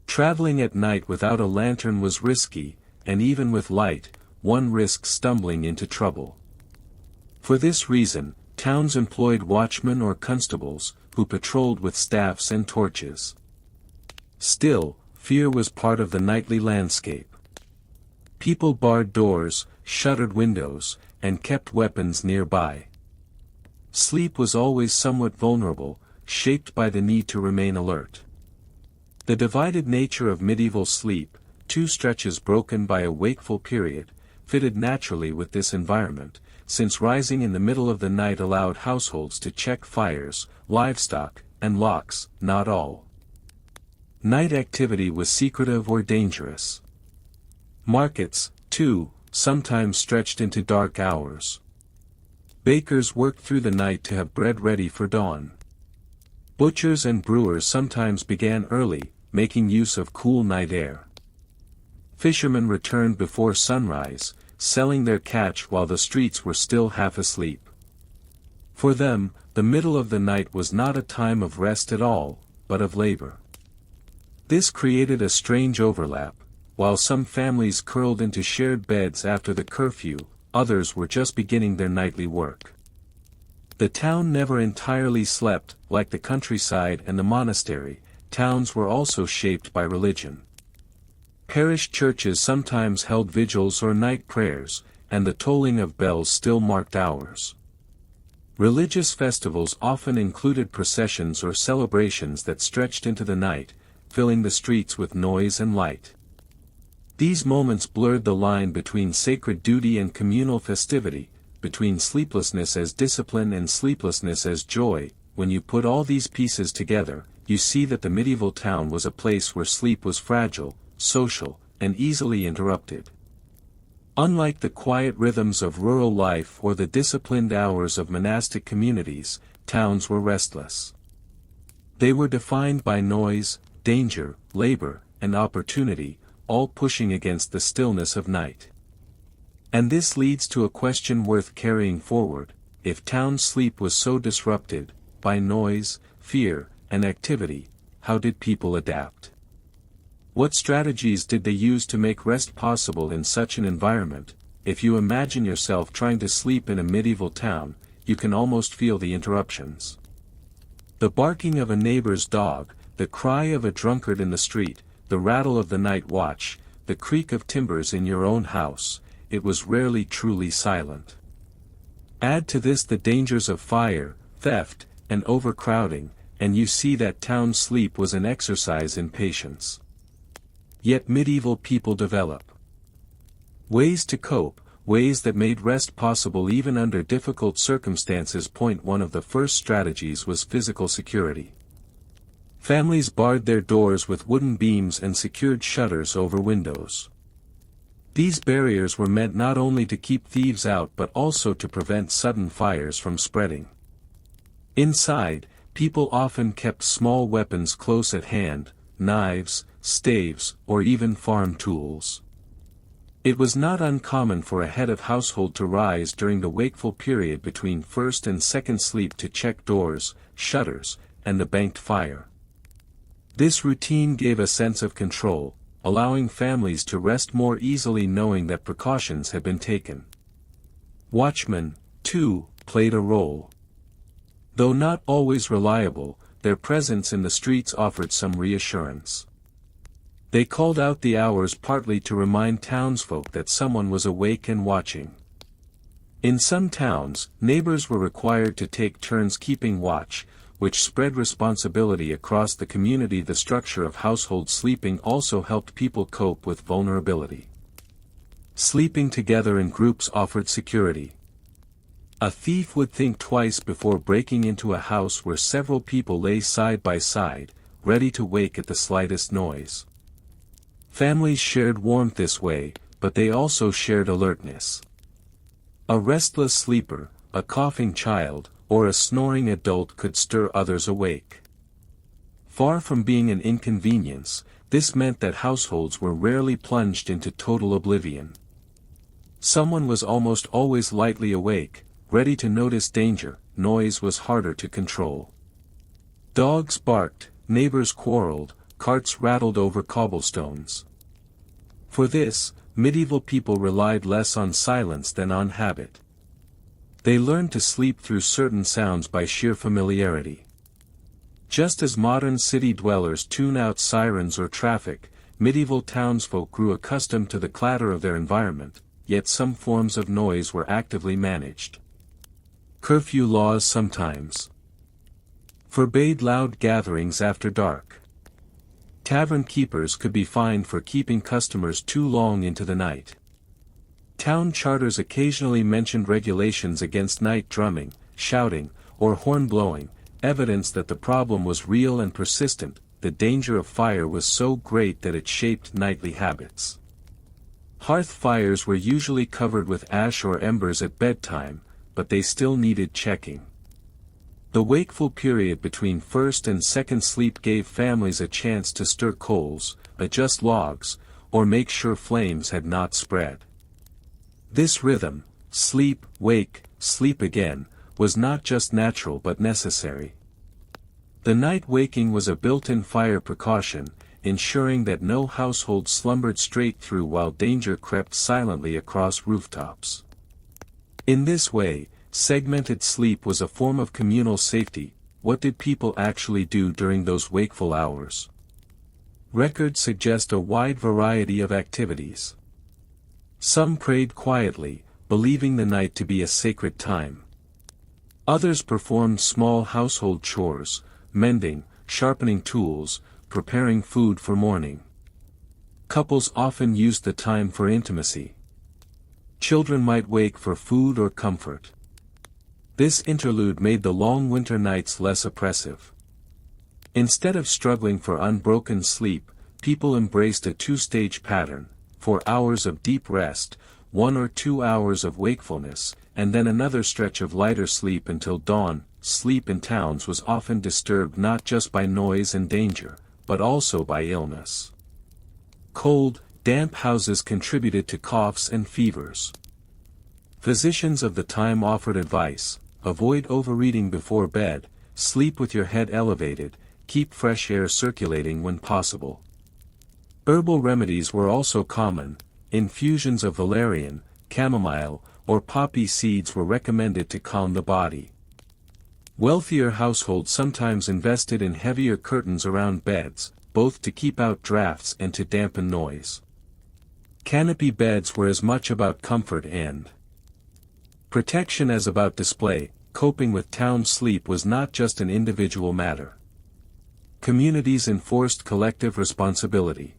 Traveling at night without a lantern was risky, and even with light, one risked stumbling into trouble. For this reason, towns employed watchmen or constables, who patrolled with staffs and torches. Still, fear was part of the nightly landscape. People barred doors, shuttered windows, and kept weapons nearby. Sleep was always somewhat vulnerable, shaped by the need to remain alert. The divided nature of medieval sleep, two stretches broken by a wakeful period, fitted naturally with this environment, since rising in the middle of the night allowed households to check fires, livestock, and locks. Not all night activity was secretive or dangerous. Markets, too, sometimes stretched into dark hours. Bakers worked through the night to have bread ready for dawn. Butchers and brewers sometimes began early, making use of cool night air. Fishermen returned before sunrise, selling their catch while the streets were still half asleep. For them, the middle of the night was not a time of rest at all, but of labor. This created a strange overlap. While some families curled into shared beds after the curfew, others were just beginning their nightly work. The town never entirely slept. Like the countryside and the monastery, towns were also shaped by religion. Parish churches sometimes held vigils or night prayers, and the tolling of bells still marked hours. Religious festivals often included processions or celebrations that stretched into the night, filling the streets with noise and light. These moments blurred the line between sacred duty and communal festivity, between sleeplessness as discipline and sleeplessness as joy. When you put all these pieces together, you see that the medieval town was a place where sleep was fragile, social, and easily interrupted. Unlike the quiet rhythms of rural life or the disciplined hours of monastic communities, towns were restless. They were defined by noise, danger, labor, and opportunity, all pushing against the stillness of night. And this leads to a question worth carrying forward: if town sleep was so disrupted, by noise, fear, and activity, how did people adapt? What strategies did they use to make rest possible in such an environment? If you imagine yourself trying to sleep in a medieval town, you can almost feel the interruptions. The barking of a neighbor's dog, the cry of a drunkard in the street, the rattle of the night watch, the creak of timbers in your own house, it was rarely truly silent. Add to this the dangers of fire, theft, and overcrowding, and you see that town sleep was an exercise in patience. Yet medieval people develop ways to cope, ways that made rest possible even under difficult circumstances. Point 1 of the first strategies was physical security. Families barred their doors with wooden beams and secured shutters over windows. These barriers were meant not only to keep thieves out but also to prevent sudden fires from spreading. Inside, people often kept small weapons close at hand, knives, staves, or even farm tools. It was not uncommon for a head of household to rise during the wakeful period between first and second sleep to check doors, shutters, and the banked fire. This routine gave a sense of control, allowing families to rest more easily knowing that precautions had been taken. Watchmen, too, played a role. Though not always reliable, their presence in the streets offered some reassurance. They called out the hours partly to remind townsfolk that someone was awake and watching. In some towns, neighbors were required to take turns keeping watch, which spread responsibility across the community. The structure of household sleeping also helped people cope with vulnerability. Sleeping together in groups offered security. A thief would think twice before breaking into a house where several people lay side by side, ready to wake at the slightest noise. Families shared warmth this way, but they also shared alertness. A restless sleeper, a coughing child, or a snoring adult could stir others awake. Far from being an inconvenience, this meant that households were rarely plunged into total oblivion. Someone was almost always lightly awake, ready to notice danger. Noise was harder to control. Dogs barked, neighbors quarreled, carts rattled over cobblestones. For this, medieval people relied less on silence than on habit. They learned to sleep through certain sounds by sheer familiarity. Just as modern city dwellers tune out sirens or traffic, medieval townsfolk grew accustomed to the clatter of their environment, yet some forms of noise were actively managed. Curfew laws sometimes forbade loud gatherings after dark. Tavern keepers could be fined for keeping customers too long into the night. Town charters occasionally mentioned regulations against night drumming, shouting, or horn blowing, evidence that the problem was real and persistent. The danger of fire was so great that it shaped nightly habits. Hearth fires were usually covered with ash or embers at bedtime, but they still needed checking. The wakeful period between first and second sleep gave families a chance to stir coals, adjust logs, or make sure flames had not spread. This rhythm, sleep, wake, sleep again, was not just natural but necessary. The night waking was a built-in fire precaution, ensuring that no household slumbered straight through while danger crept silently across rooftops. In this way, segmented sleep was a form of communal safety. What did people actually do during those wakeful hours? Records suggest a wide variety of activities. Some prayed quietly, believing the night to be a sacred time. Others performed small household chores, mending, sharpening tools, preparing food for morning. Couples often used the time for intimacy. Children might wake for food or comfort. This interlude made the long winter nights less oppressive. Instead of struggling for unbroken sleep, people embraced a two-stage pattern: 4 hours of deep rest, 1 or 2 hours of wakefulness, and then another stretch of lighter sleep until dawn. Sleep in towns was often disturbed not just by noise and danger, but also by illness. Cold, damp houses contributed to coughs and fevers. Physicians of the time offered advice: avoid overeating before bed, sleep with your head elevated, keep fresh air circulating when possible. Herbal remedies were also common. Infusions of valerian, chamomile, or poppy seeds were recommended to calm the body. Wealthier households sometimes invested in heavier curtains around beds, both to keep out drafts and to dampen noise. Canopy beds were as much about comfort and protection as about display. Coping with town sleep was not just an individual matter. Communities enforced collective responsibility.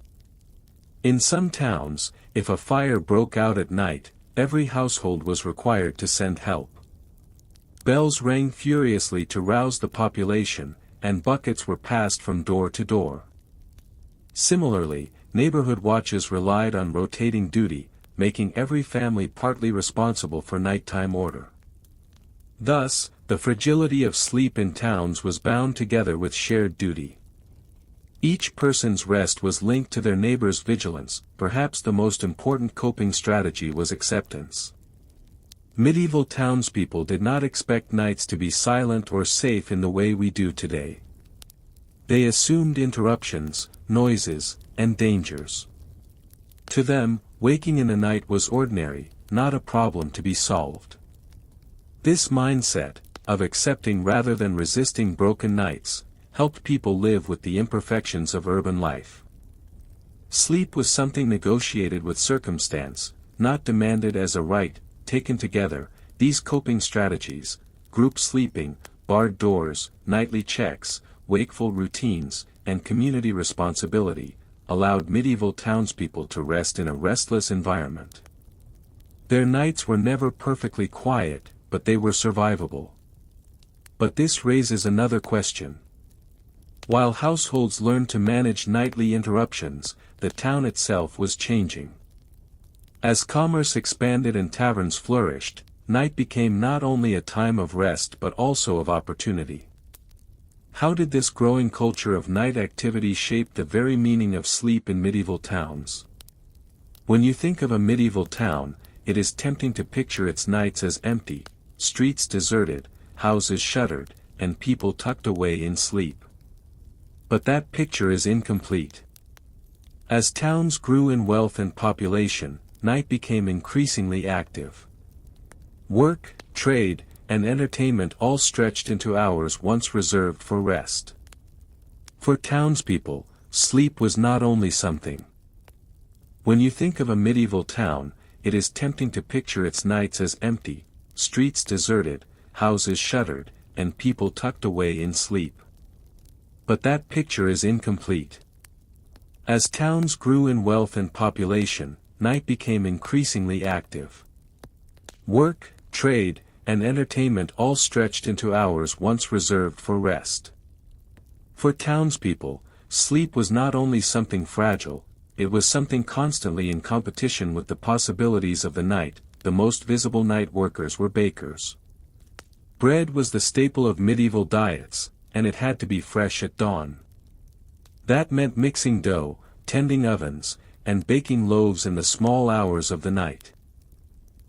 In some towns, if a fire broke out at night, every household was required to send help. Bells rang furiously to rouse the population, and buckets were passed from door to door. Similarly, neighborhood watches relied on rotating duty, making every family partly responsible for nighttime order. Thus, the fragility of sleep in towns was bound together with shared duty. Each person's rest was linked to their neighbor's vigilance. Perhaps the most important coping strategy was acceptance. Medieval townspeople did not expect nights to be silent or safe in the way we do today. They assumed interruptions, noises, and dangers. To them, waking in the night was ordinary, not a problem to be solved. This mindset, of accepting rather than resisting broken nights, helped people live with the imperfections of urban life. Sleep was something negotiated with circumstance, not demanded as a right. Taken together, these coping strategies, group sleeping, barred doors, nightly checks, wakeful routines, and community responsibility, allowed medieval townspeople to rest in a restless environment. Their nights were never perfectly quiet, but they were survivable. But this raises another question. While households learned to manage nightly interruptions, the town itself was changing. As commerce expanded and taverns flourished, night became not only a time of rest but also of opportunity. How did this growing culture of night activity shape the very meaning of sleep in medieval towns? When you think of a medieval town, it is tempting to picture its nights as empty, streets deserted, houses shuttered, and people tucked away in sleep. But that picture is incomplete. As towns grew in wealth and population, night became increasingly active. Work, trade, and entertainment all stretched into hours once reserved for rest. For townspeople, sleep was not only something. When you think of a medieval town, it is tempting to picture its nights as empty, streets deserted, houses shuttered, and people tucked away in sleep. But that picture is incomplete. As towns grew in wealth and population, night became increasingly active. Work, trade, and entertainment all stretched into hours once reserved for rest. For townspeople, sleep was not only something fragile, it was something constantly in competition with the possibilities of the night. The most visible night workers were bakers. Bread was the staple of medieval diets, and it had to be fresh at dawn. That meant mixing dough, tending ovens, and baking loaves in the small hours of the night.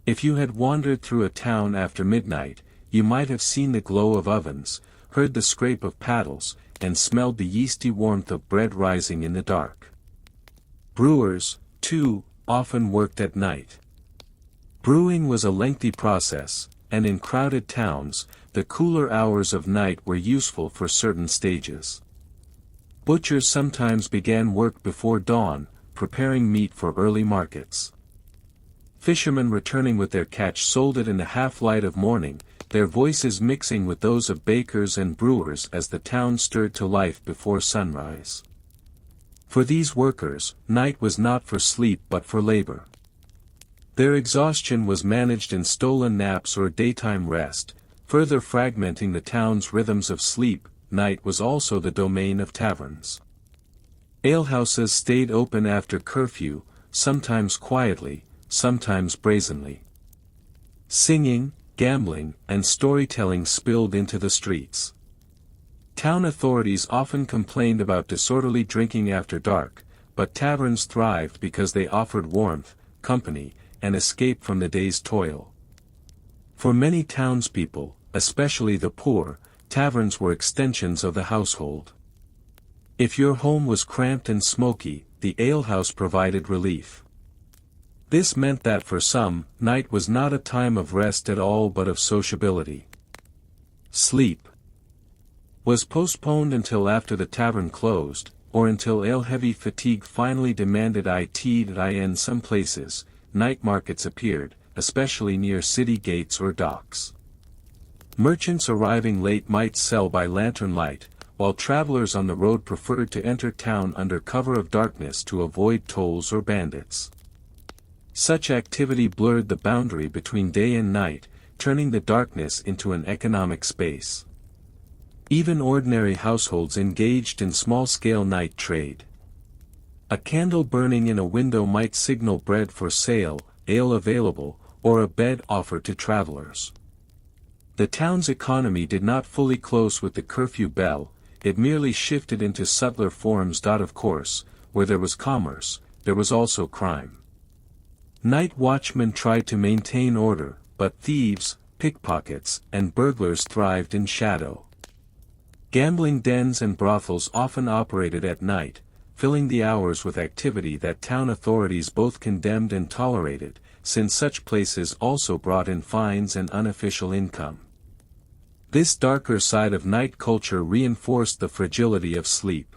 If you had wandered through a town after midnight, you might have seen the glow of ovens, heard the scrape of paddles, and smelled the yeasty warmth of bread rising in the dark. Brewers, too, often worked at night. Brewing was a lengthy process, and in crowded towns, the cooler hours of night were useful for certain stages. Butchers sometimes began work before dawn, preparing meat for early markets. Fishermen returning with their catch sold it in the half-light of morning, their voices mixing with those of bakers and brewers as the town stirred to life before sunrise. For these workers, night was not for sleep but for labor. Their exhaustion was managed in stolen naps or daytime rest, further fragmenting the town's rhythms of sleep. Night was also the domain of taverns. Alehouses stayed open after curfew, sometimes quietly, sometimes brazenly. Singing, gambling, and storytelling spilled into the streets. Town authorities often complained about disorderly drinking after dark, but taverns thrived because they offered warmth, company, and escape from the day's toil. For many townspeople, especially the poor, taverns were extensions of the household. If your home was cramped and smoky, the alehouse provided relief. This meant that for some, night was not a time of rest at all but of sociability. Sleep was postponed until after the tavern closed, or until ale-heavy fatigue finally demanded it. In some places, night markets appeared, especially near city gates or docks. Merchants arriving late might sell by lantern light, while travelers on the road preferred to enter town under cover of darkness to avoid tolls or bandits. Such activity blurred the boundary between day and night, turning the darkness into an economic space. Even ordinary households engaged in small-scale night trade. A candle burning in a window might signal bread for sale, ale available, or a bed offered to travelers. The town's economy did not fully close with the curfew bell, it merely shifted into subtler forms. Of course, where there was commerce, there was also crime. Night watchmen tried to maintain order, but thieves, pickpockets, and burglars thrived in shadow. Gambling dens and brothels often operated at night, filling the hours with activity that town authorities both condemned and tolerated, since such places also brought in fines and unofficial income. This darker side of night culture reinforced the fragility of sleep.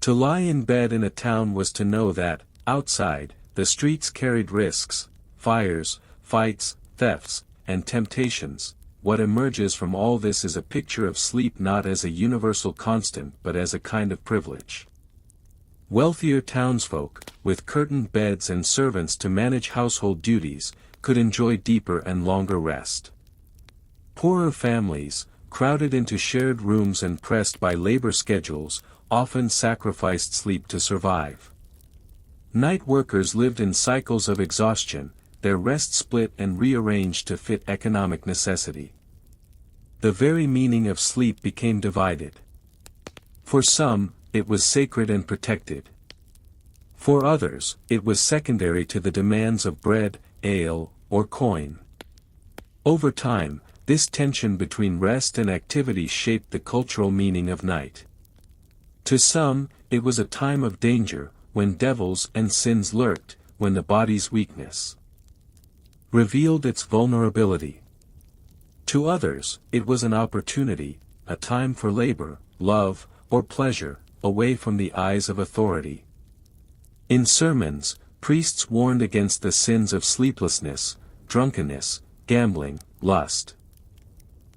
To lie in bed in a town was to know that, outside, the streets carried risks, fires, fights, thefts, and temptations. What emerges from all this is a picture of sleep not as a universal constant but as a kind of privilege. Wealthier townsfolk, with curtained beds and servants to manage household duties, could enjoy deeper and longer rest. Poorer families, crowded into shared rooms and pressed by labor schedules, often sacrificed sleep to survive. Night workers lived in cycles of exhaustion, their rest split and rearranged to fit economic necessity. The very meaning of sleep became divided. For some, it was sacred and protected. For others, it was secondary to the demands of bread, ale, or coin. Over time, this tension between rest and activity shaped the cultural meaning of night. To some, it was a time of danger, when devils and sins lurked, when the body's weakness revealed its vulnerability. To others, it was an opportunity, a time for labor, love, or pleasure, away from the eyes of authority. In sermons, priests warned against the sins of sleeplessness, drunkenness, gambling, lust.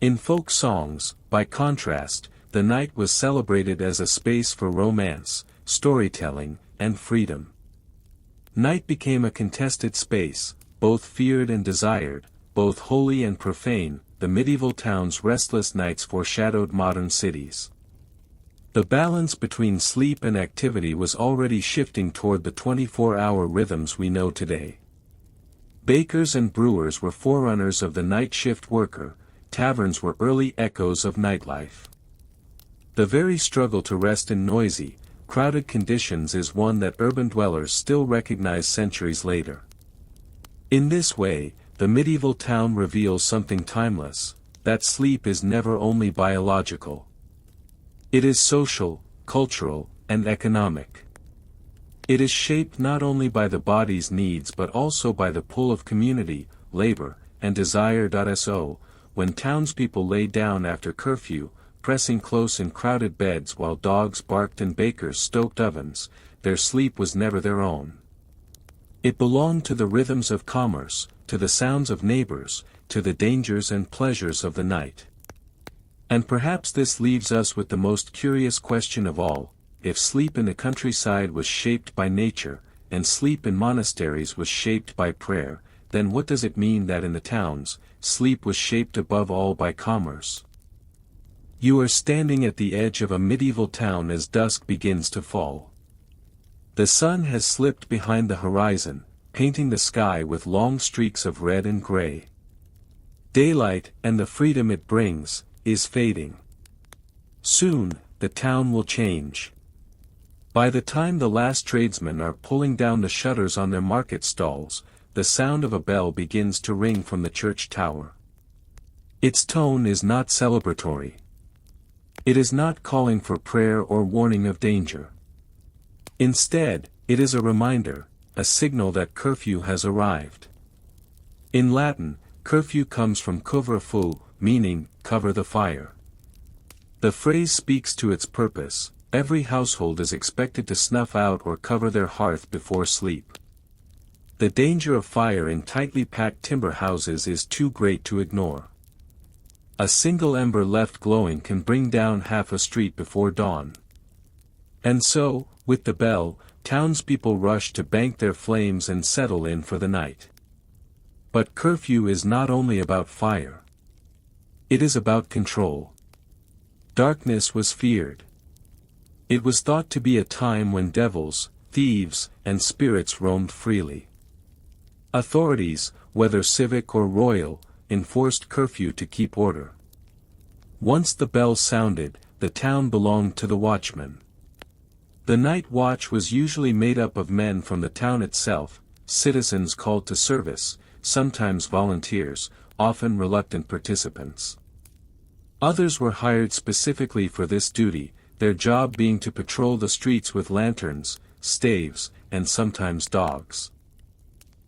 In folk songs, by contrast, the night was celebrated as a space for romance, storytelling, and freedom. Night became a contested space, both feared and desired, both holy and profane. The medieval town's restless nights foreshadowed modern cities. The balance between sleep and activity was already shifting toward the 24-hour rhythms we know today. Bakers and brewers were forerunners of the night shift worker, taverns were early echoes of nightlife. The very struggle to rest in noisy, crowded conditions is one that urban dwellers still recognize centuries later. In this way, the medieval town reveals something timeless, that sleep is never only biological. It is social, cultural, and economic. It is shaped not only by the body's needs but also by the pull of community, labor, and desire. So, when townspeople lay down after curfew, pressing close in crowded beds while dogs barked and bakers stoked ovens, their sleep was never their own. It belonged to the rhythms of commerce, to the sounds of neighbors, to the dangers and pleasures of the night. And perhaps this leaves us with the most curious question of all: if sleep in the countryside was shaped by nature, and sleep in monasteries was shaped by prayer, then what does it mean that in the towns, sleep was shaped above all by commerce? You are standing at the edge of a medieval town as dusk begins to fall. The sun has slipped behind the horizon, painting the sky with long streaks of red and gray. Daylight, and the freedom it brings, is fading. Soon, the town will change. By the time the last tradesmen are pulling down the shutters on their market stalls, the sound of a bell begins to ring from the church tower. Its tone is not celebratory. It is not calling for prayer or warning of danger. Instead, it is a reminder, a signal that curfew has arrived. In Latin, curfew comes from covere fu, meaning, cover the fire. The phrase speaks to its purpose: every household is expected to snuff out or cover their hearth before sleep. The danger of fire in tightly packed timber houses is too great to ignore. A single ember left glowing can bring down half a street before dawn. And so, with the bell, townspeople rush to bank their flames and settle in for the night. But curfew is not only about fire. It is about control. Darkness was feared. It was thought to be a time when devils, thieves, and spirits roamed freely. Authorities, whether civic or royal, enforced curfew to keep order. Once the bell sounded, the town belonged to the watchman. The night watch was usually made up of men from the town itself, citizens called to service, sometimes volunteers, often reluctant participants. Others were hired specifically for this duty, their job being to patrol the streets with lanterns, staves, and sometimes dogs.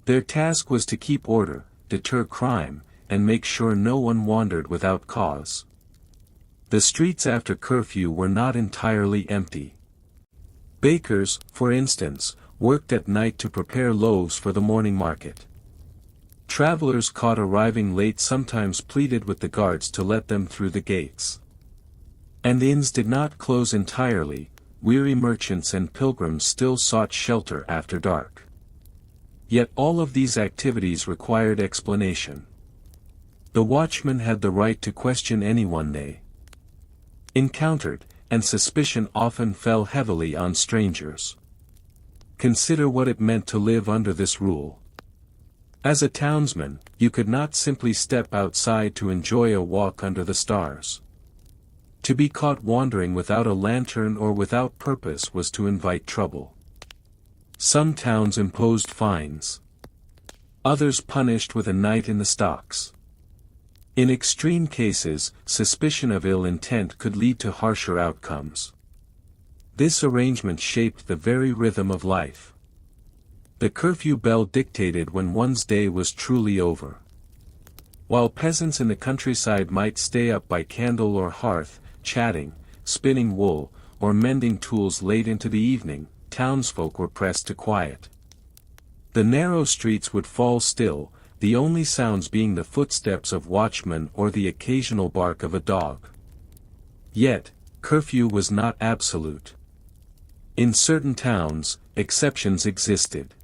Their task was to keep order, deter crime, and make sure no one wandered without cause. The streets after curfew were not entirely empty. Bakers, for instance, worked at night to prepare loaves for the morning market. Travelers caught arriving late sometimes pleaded with the guards to let them through the gates. And inns did not close entirely, weary merchants and pilgrims still sought shelter after dark. Yet all of these activities required explanation. The watchman had the right to question anyone they encountered, and suspicion often fell heavily on strangers. Consider what it meant to live under this rule. As a townsman, you could not simply step outside to enjoy a walk under the stars. To be caught wandering without a lantern or without purpose was to invite trouble. Some towns imposed fines. Others punished with a night in the stocks. In extreme cases, suspicion of ill intent could lead to harsher outcomes. This arrangement shaped the very rhythm of life. The curfew bell dictated when one's day was truly over. While peasants in the countryside might stay up by candle or hearth, chatting, spinning wool, or mending tools late into the evening, townsfolk were pressed to quiet. The narrow streets would fall still, the only sounds being the footsteps of watchmen or the occasional bark of a dog. Yet, curfew was not absolute. In certain towns, exceptions existed.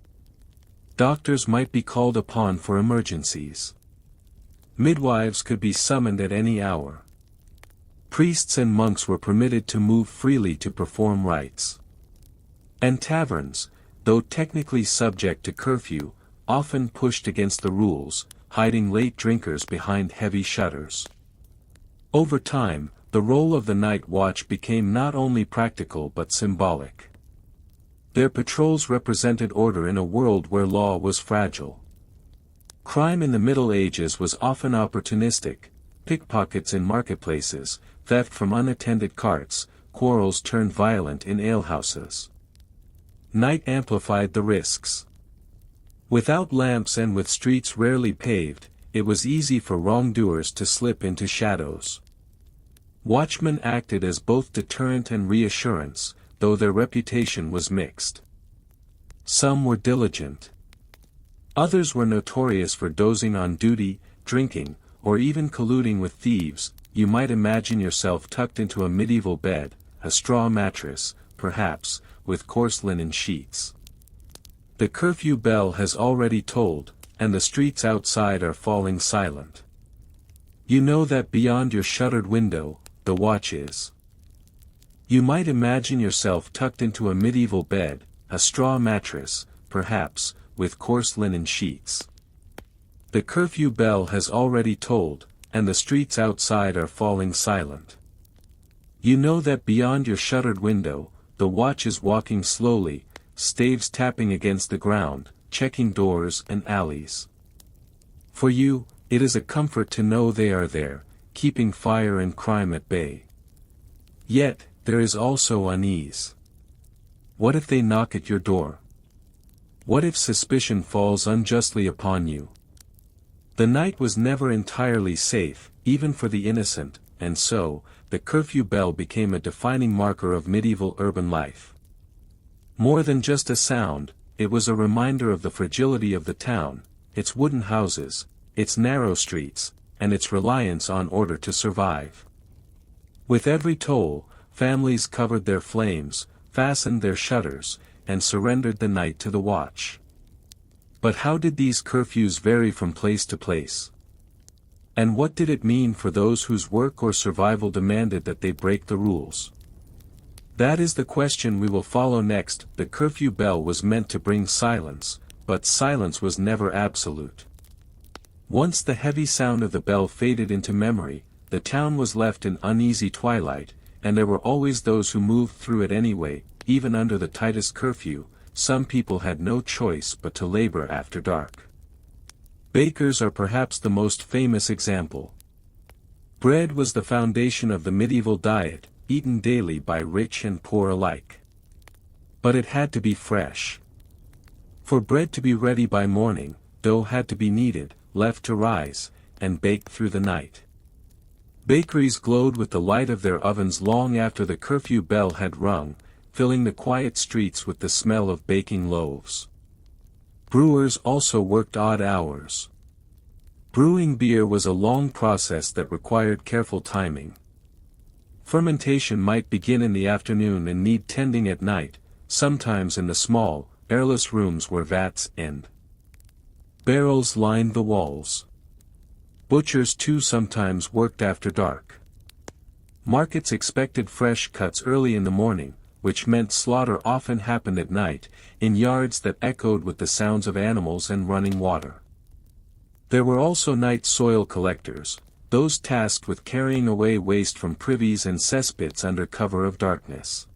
Doctors might be called upon for emergencies. Midwives could be summoned at any hour. Priests and monks were permitted to move freely to perform rites. And taverns, though technically subject to curfew, often pushed against the rules, hiding late drinkers behind heavy shutters. Over time, the role of the night watch became not only practical but symbolic. Their patrols represented order in a world where law was fragile. Crime in the Middle Ages was often opportunistic: pickpockets in marketplaces, theft from unattended carts, quarrels turned violent in alehouses. Night amplified the risks. Without lamps and with streets rarely paved, it was easy for wrongdoers to slip into shadows. Watchmen acted as both deterrent and reassurance, though their reputation was mixed. Some were diligent. Others were notorious for dozing on duty, drinking, or even colluding with thieves. You might imagine yourself tucked into a medieval bed, a straw mattress, perhaps, with coarse linen sheets. The curfew bell has already tolled, and the streets outside are falling silent. You know that beyond your shuttered window, the watch is. You might imagine yourself tucked into a medieval bed, a straw mattress, perhaps, with coarse linen sheets. The curfew bell has already tolled, and the streets outside are falling silent. You know that beyond your shuttered window, the watch is walking slowly, staves tapping against the ground, checking doors and alleys. For you, it is a comfort to know they are there, keeping fire and crime at bay. Yet, there is also unease. What if they knock at your door? What if suspicion falls unjustly upon you? The night was never entirely safe, even for the innocent, and so, the curfew bell became a defining marker of medieval urban life. More than just a sound, it was a reminder of the fragility of the town, its wooden houses, its narrow streets, and its reliance on order to survive. With every toll, families covered their flames, fastened their shutters, and surrendered the night to the watch. But how did these curfews vary from place to place? And what did it mean for those whose work or survival demanded that they break the rules? That is the question we will follow next. The curfew bell was meant to bring silence, but silence was never absolute. Once the heavy sound of the bell faded into memory, the town was left in uneasy twilight, and there were always those who moved through it anyway. Even under the tightest curfew, some people had no choice but to labor after dark. Bakers are perhaps the most famous example. Bread was the foundation of the medieval diet, eaten daily by rich and poor alike. But it had to be fresh. For bread to be ready by morning, dough had to be kneaded, left to rise, and baked through the night. Bakeries glowed with the light of their ovens long after the curfew bell had rung, filling the quiet streets with the smell of baking loaves. Brewers also worked odd hours. Brewing beer was a long process that required careful timing. Fermentation might begin in the afternoon and need tending at night, sometimes in the small, airless rooms where vats and barrels lined the walls. Butchers too sometimes worked after dark. Markets expected fresh cuts early in the morning, which meant slaughter often happened at night, in yards that echoed with the sounds of animals and running water. There were also night soil collectors, those tasked with carrying away waste from privies and cesspits under cover of darkness.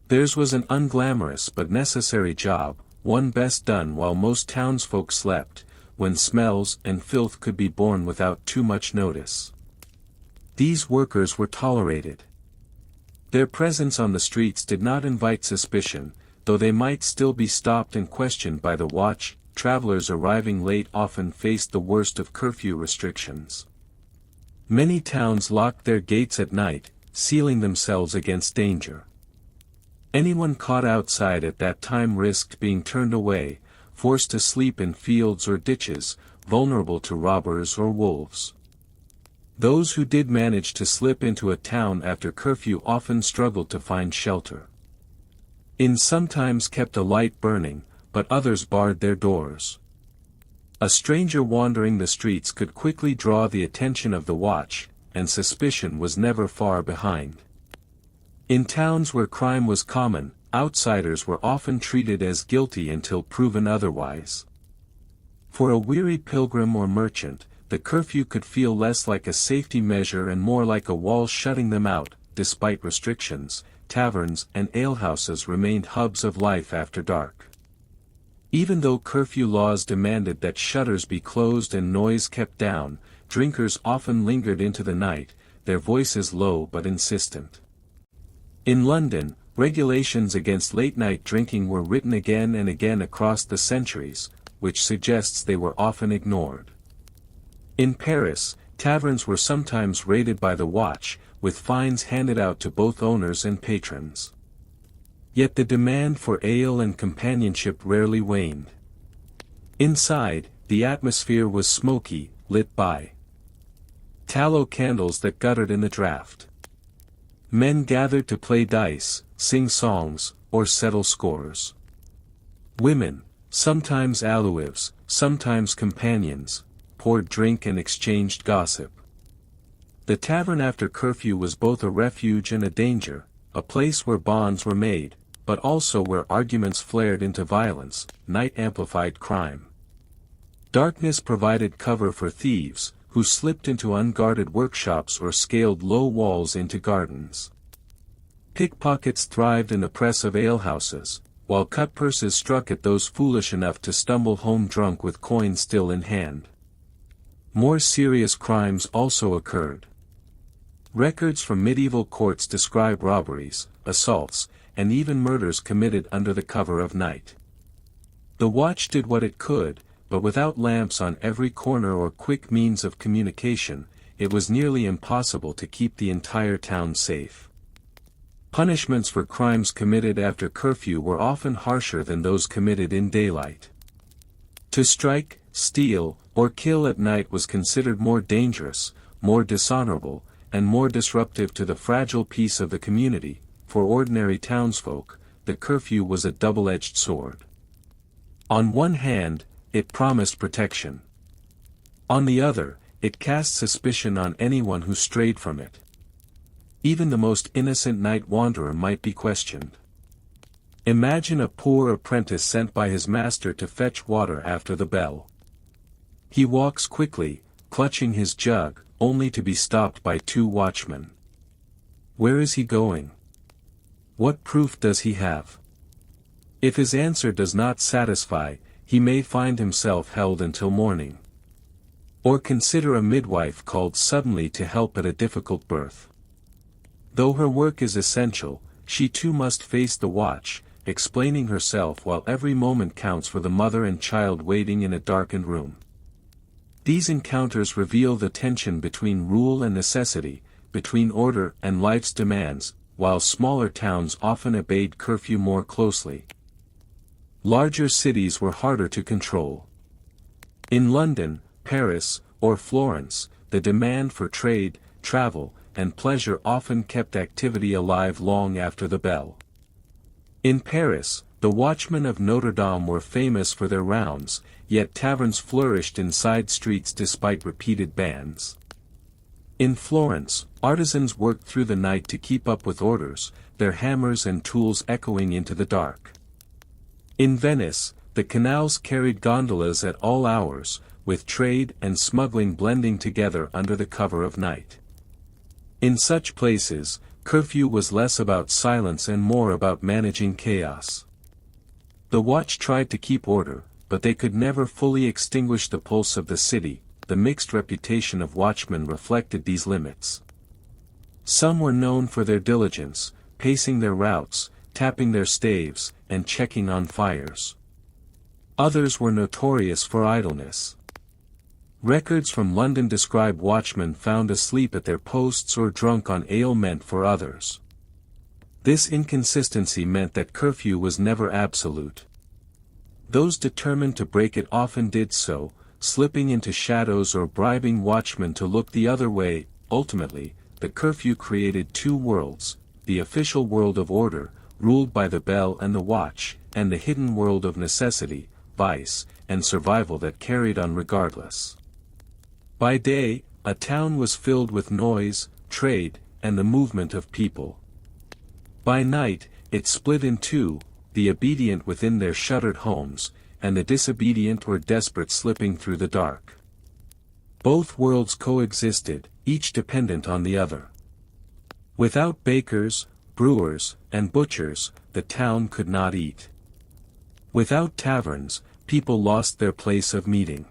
Theirs was an unglamorous but necessary job, one best done while most townsfolk slept, when smells and filth could be borne without too much notice. These workers were tolerated. Their presence on the streets did not invite suspicion, though they might still be stopped and questioned by the watch. Travelers arriving late often faced the worst of curfew restrictions. Many towns locked their gates at night, sealing themselves against danger. Anyone caught outside at that time risked being turned away, forced to sleep in fields or ditches, vulnerable to robbers or wolves. Those who did manage to slip into a town after curfew often struggled to find shelter. Inns sometimes kept a light burning, but others barred their doors. A stranger wandering the streets could quickly draw the attention of the watch, and suspicion was never far behind. In towns where crime was common, outsiders were often treated as guilty until proven otherwise. For a weary pilgrim or merchant, the curfew could feel less like a safety measure and more like a wall shutting them out. Despite restrictions, taverns and alehouses remained hubs of life after dark. Even though curfew laws demanded that shutters be closed and noise kept down, drinkers often lingered into the night, their voices low but insistent. In London, regulations against late-night drinking were written again and again across the centuries, which suggests they were often ignored. In Paris, taverns were sometimes raided by the watch, with fines handed out to both owners and patrons. Yet the demand for ale and companionship rarely waned. Inside, the atmosphere was smoky, lit by tallow candles that guttered in the draught. Men gathered to play dice, sing songs, or settle scores. Women, sometimes alewives, sometimes companions, poured drink and exchanged gossip. The tavern after curfew was both a refuge and a danger, a place where bonds were made, but also where arguments flared into violence. Night amplified crime. Darkness provided cover for thieves, who slipped into unguarded workshops or scaled low walls into gardens. Pickpockets thrived in the press of alehouses, while cutpurses struck at those foolish enough to stumble home drunk with coin still in hand. More serious crimes also occurred. Records from medieval courts describe robberies, assaults, and even murders committed under the cover of night. The watch did what it could, but without lamps on every corner or quick means of communication, it was nearly impossible to keep the entire town safe. Punishments for crimes committed after curfew were often harsher than those committed in daylight. To strike, steal, or kill at night was considered more dangerous, more dishonorable, and more disruptive to the fragile peace of the community. For ordinary townsfolk, the curfew was a double-edged sword. On one hand, it promised protection. On the other, it cast suspicion on anyone who strayed from it. Even the most innocent night wanderer might be questioned. Imagine a poor apprentice sent by his master to fetch water after the bell. He walks quickly, clutching his jug, only to be stopped by 2 watchmen. Where is he going? What proof does he have? If his answer does not satisfy, he may find himself held until morning. Or consider a midwife called suddenly to help at a difficult birth. Though her work is essential, she too must face the watch, explaining herself while every moment counts for the mother and child waiting in a darkened room. These encounters reveal the tension between rule and necessity, between order and life's demands, while smaller towns often obeyed curfew more closely. Larger cities were harder to control. In London, Paris, or Florence, the demand for trade, travel, and pleasure often kept activity alive long after the bell. In Paris, the watchmen of Notre Dame were famous for their rounds, yet taverns flourished in side streets despite repeated bans. In Florence, artisans worked through the night to keep up with orders, their hammers and tools echoing into the dark. In Venice, the canals carried gondolas at all hours, with trade and smuggling blending together under the cover of night. In such places, curfew was less about silence and more about managing chaos. The watch tried to keep order, but they could never fully extinguish the pulse of the city. The mixed reputation of watchmen reflected these limits. Some were known for their diligence, pacing their routes, tapping their staves, and checking on fires. Others were notorious for idleness. Records from London describe watchmen found asleep at their posts or drunk on ale meant for others. This inconsistency meant that curfew was never absolute. Those determined to break it often did so, slipping into shadows or bribing watchmen to look the other way. Ultimately, the curfew created 2 worlds, the official world of order, ruled by the bell and the watch, and the hidden world of necessity, vice, and survival that carried on regardless. By day, a town was filled with noise, trade, and the movement of people. By night, it split in 2, the obedient within their shuttered homes, and the disobedient or desperate slipping through the dark. Both worlds coexisted, each dependent on the other. Without bakers, brewers, and butchers, the town could not eat. Without taverns, people lost their place of meeting.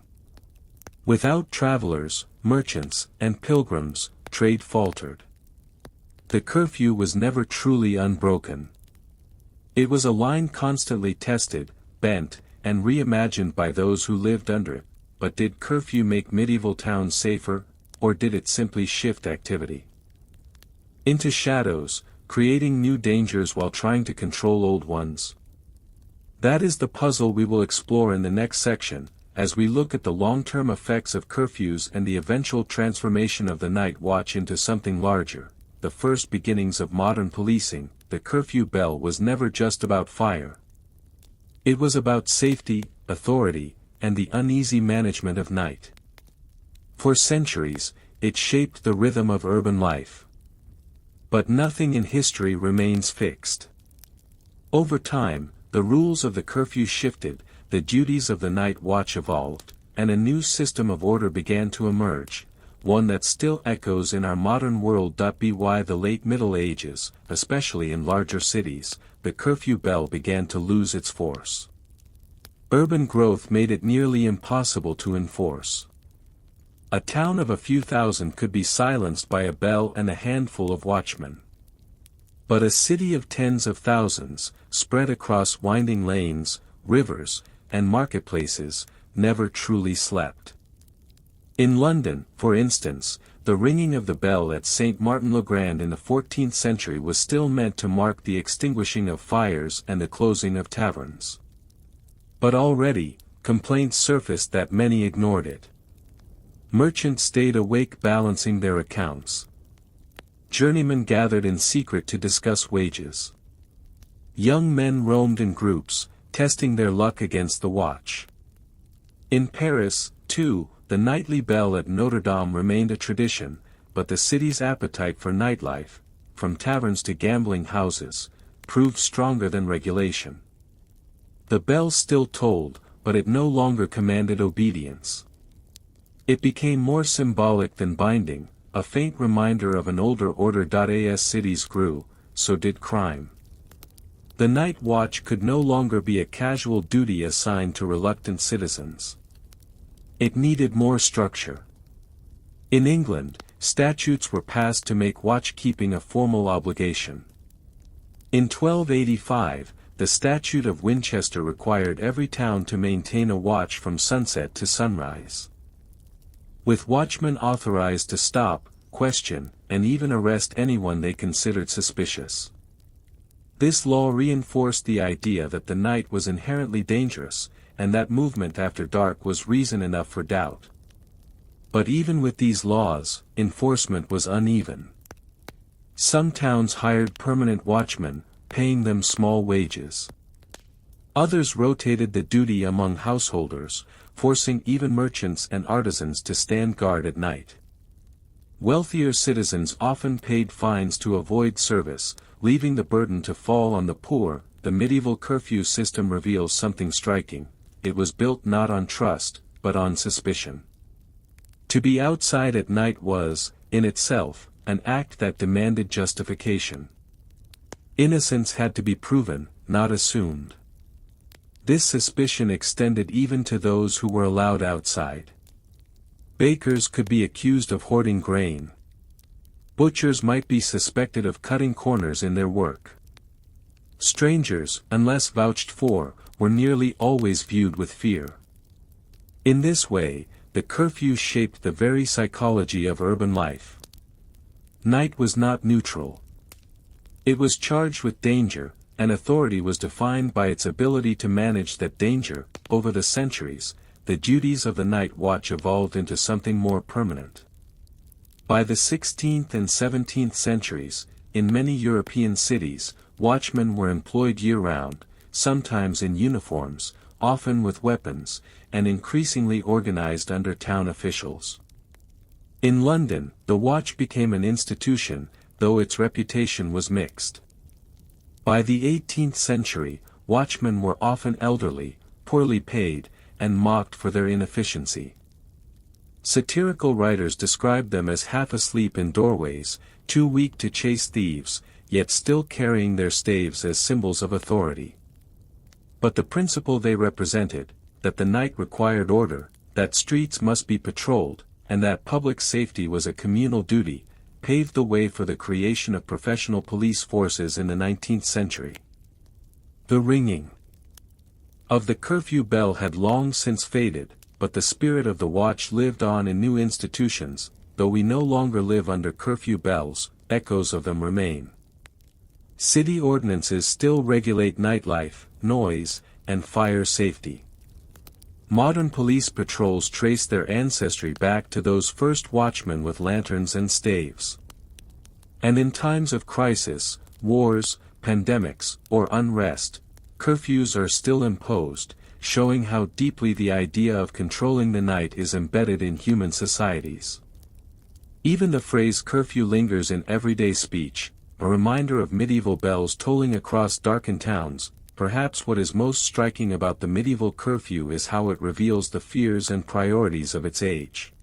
Without travelers, merchants, and pilgrims, trade faltered. The curfew was never truly unbroken. It was a line constantly tested, bent, and reimagined by those who lived under it. But did curfew make medieval towns safer, or did it simply shift activity into shadows, creating new dangers while trying to control old ones? That is the puzzle we will explore in the next section, as we look at the long-term effects of curfews and the eventual transformation of the night watch into something larger. The first beginnings of modern policing, the curfew bell was never just about fire. It was about safety, authority, and the uneasy management of night. For centuries, it shaped the rhythm of urban life. But nothing in history remains fixed. Over time, the rules of the curfew shifted, the duties of the night watch evolved, and a new system of order began to emerge, one that still echoes in our modern world. By the late Middle Ages, especially in larger cities, the curfew bell began to lose its force. Urban growth made it nearly impossible to enforce. A town of a few thousand could be silenced by a bell and a handful of watchmen. But a city of tens of thousands, spread across winding lanes, rivers, and marketplaces, never truly slept. In London, for instance, the ringing of the bell at St. Martin-le-Grand in the 14th century was still meant to mark the extinguishing of fires and the closing of taverns. But already, complaints surfaced that many ignored it. Merchants stayed awake balancing their accounts. Journeymen gathered in secret to discuss wages. Young men roamed in groups, testing their luck against the watch. In Paris, too, the nightly bell at Notre Dame remained a tradition, but the city's appetite for nightlife, from taverns to gambling houses, proved stronger than regulation. The bell still tolled, but it no longer commanded obedience. It became more symbolic than binding, a faint reminder of an older order. As cities grew, so did crime. The night watch could no longer be a casual duty assigned to reluctant citizens. It needed more structure. In England, statutes were passed to make watchkeeping a formal obligation. In 1285, the Statute of Winchester required every town to maintain a watch from sunset to sunrise, with watchmen authorized to stop, question, and even arrest anyone they considered suspicious. This law reinforced the idea that the night was inherently dangerous, and that movement after dark was reason enough for doubt. But even with these laws, enforcement was uneven. Some towns hired permanent watchmen, paying them small wages. Others rotated the duty among householders, forcing even merchants and artisans to stand guard at night. Wealthier citizens often paid fines to avoid service, leaving the burden to fall on the poor. The medieval curfew system reveals something striking. It was built not on trust, but on suspicion. To be outside at night was, in itself, an act that demanded justification. Innocence had to be proven, not assumed. This suspicion extended even to those who were allowed outside. Bakers could be accused of hoarding grain. Butchers might be suspected of cutting corners in their work. Strangers, unless vouched for, were nearly always viewed with fear. In this way, the curfew shaped the very psychology of urban life. Night was not neutral. It was charged with danger, and authority was defined by its ability to manage that danger. Over the centuries, the duties of the night watch evolved into something more permanent. By the 16th and 17th centuries, in many European cities, watchmen were employed year-round, sometimes in uniforms, often with weapons, and increasingly organized under town officials. In London, the watch became an institution, though its reputation was mixed. By the 18th century, watchmen were often elderly, poorly paid, and mocked for their inefficiency. Satirical writers described them as half asleep in doorways, too weak to chase thieves, yet still carrying their staves as symbols of authority. But the principle they represented, that the night required order, that streets must be patrolled, and that public safety was a communal duty, paved the way for the creation of professional police forces in the 19th century. The ringing of the curfew bell had long since faded, but the spirit of the watch lived on in new institutions. Though we no longer live under curfew bells, echoes of them remain. City ordinances still regulate nightlife, noise, and fire safety. Modern police patrols trace their ancestry back to those first watchmen with lanterns and staves. And in times of crisis, wars, pandemics, or unrest, curfews are still imposed, showing how deeply the idea of controlling the night is embedded in human societies. Even the phrase curfew lingers in everyday speech, a reminder of medieval bells tolling across darkened towns. Perhaps what is most striking about the medieval curfew is how it reveals the fears and priorities of its age.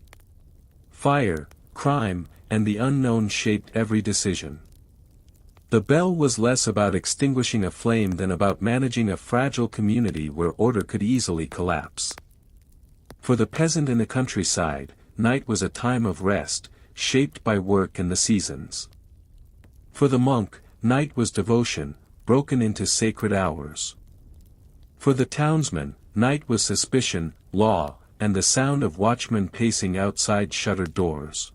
Fire, crime, and the unknown shaped every decision. The bell was less about extinguishing a flame than about managing a fragile community where order could easily collapse. For the peasant in the countryside, night was a time of rest, shaped by work and the seasons. For the monk, night was devotion, broken into sacred hours. For the townsman, night was suspicion, law, and the sound of watchmen pacing outside shuttered doors.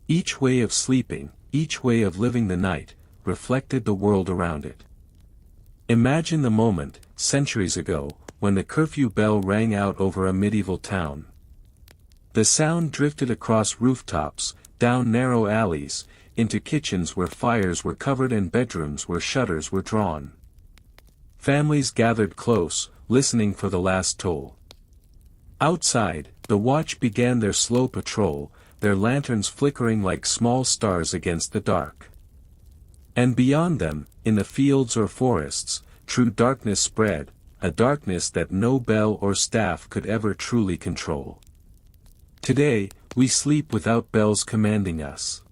Each way of sleeping, each way of living the night, reflected the world around it. Imagine the moment, centuries ago, when the curfew bell rang out over a medieval town. The sound drifted across rooftops, down narrow alleys, into kitchens where fires were covered and bedrooms where shutters were drawn. Families gathered close, listening for the last toll. Outside, the watch began their slow patrol, their lanterns flickering like small stars against the dark. And beyond them, in the fields or forests, true darkness spread, a darkness that no bell or staff could ever truly control. Today, we sleep without bells commanding us.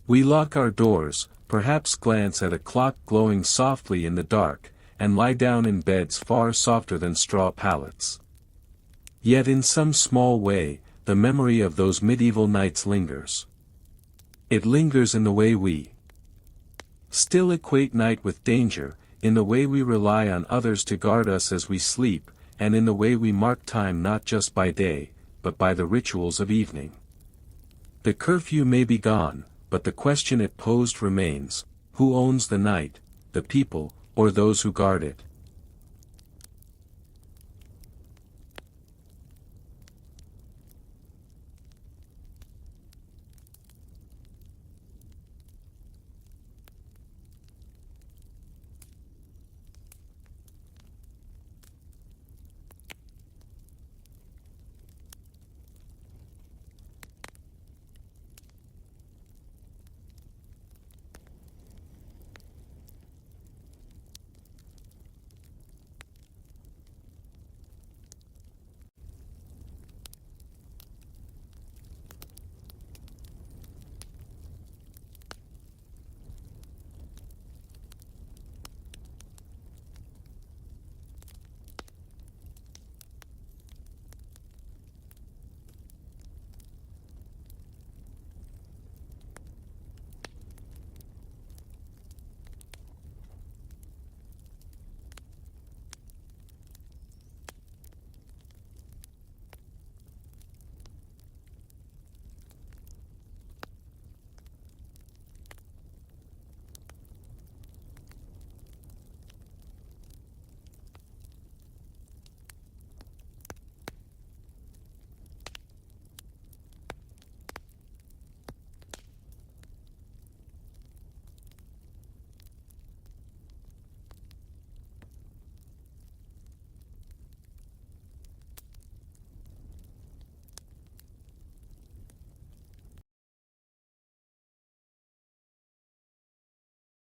We lock our doors, perhaps glance at a clock glowing softly in the dark, and lie down in beds far softer than straw pallets. Yet in some small way, the memory of those medieval nights lingers. It lingers in the way we still equate night with danger, in the way we rely on others to guard us as we sleep, and in the way we mark time not just by day, but by the rituals of evening. The curfew may be gone, but the question it posed remains: who owns the night, the people, or those who guard it?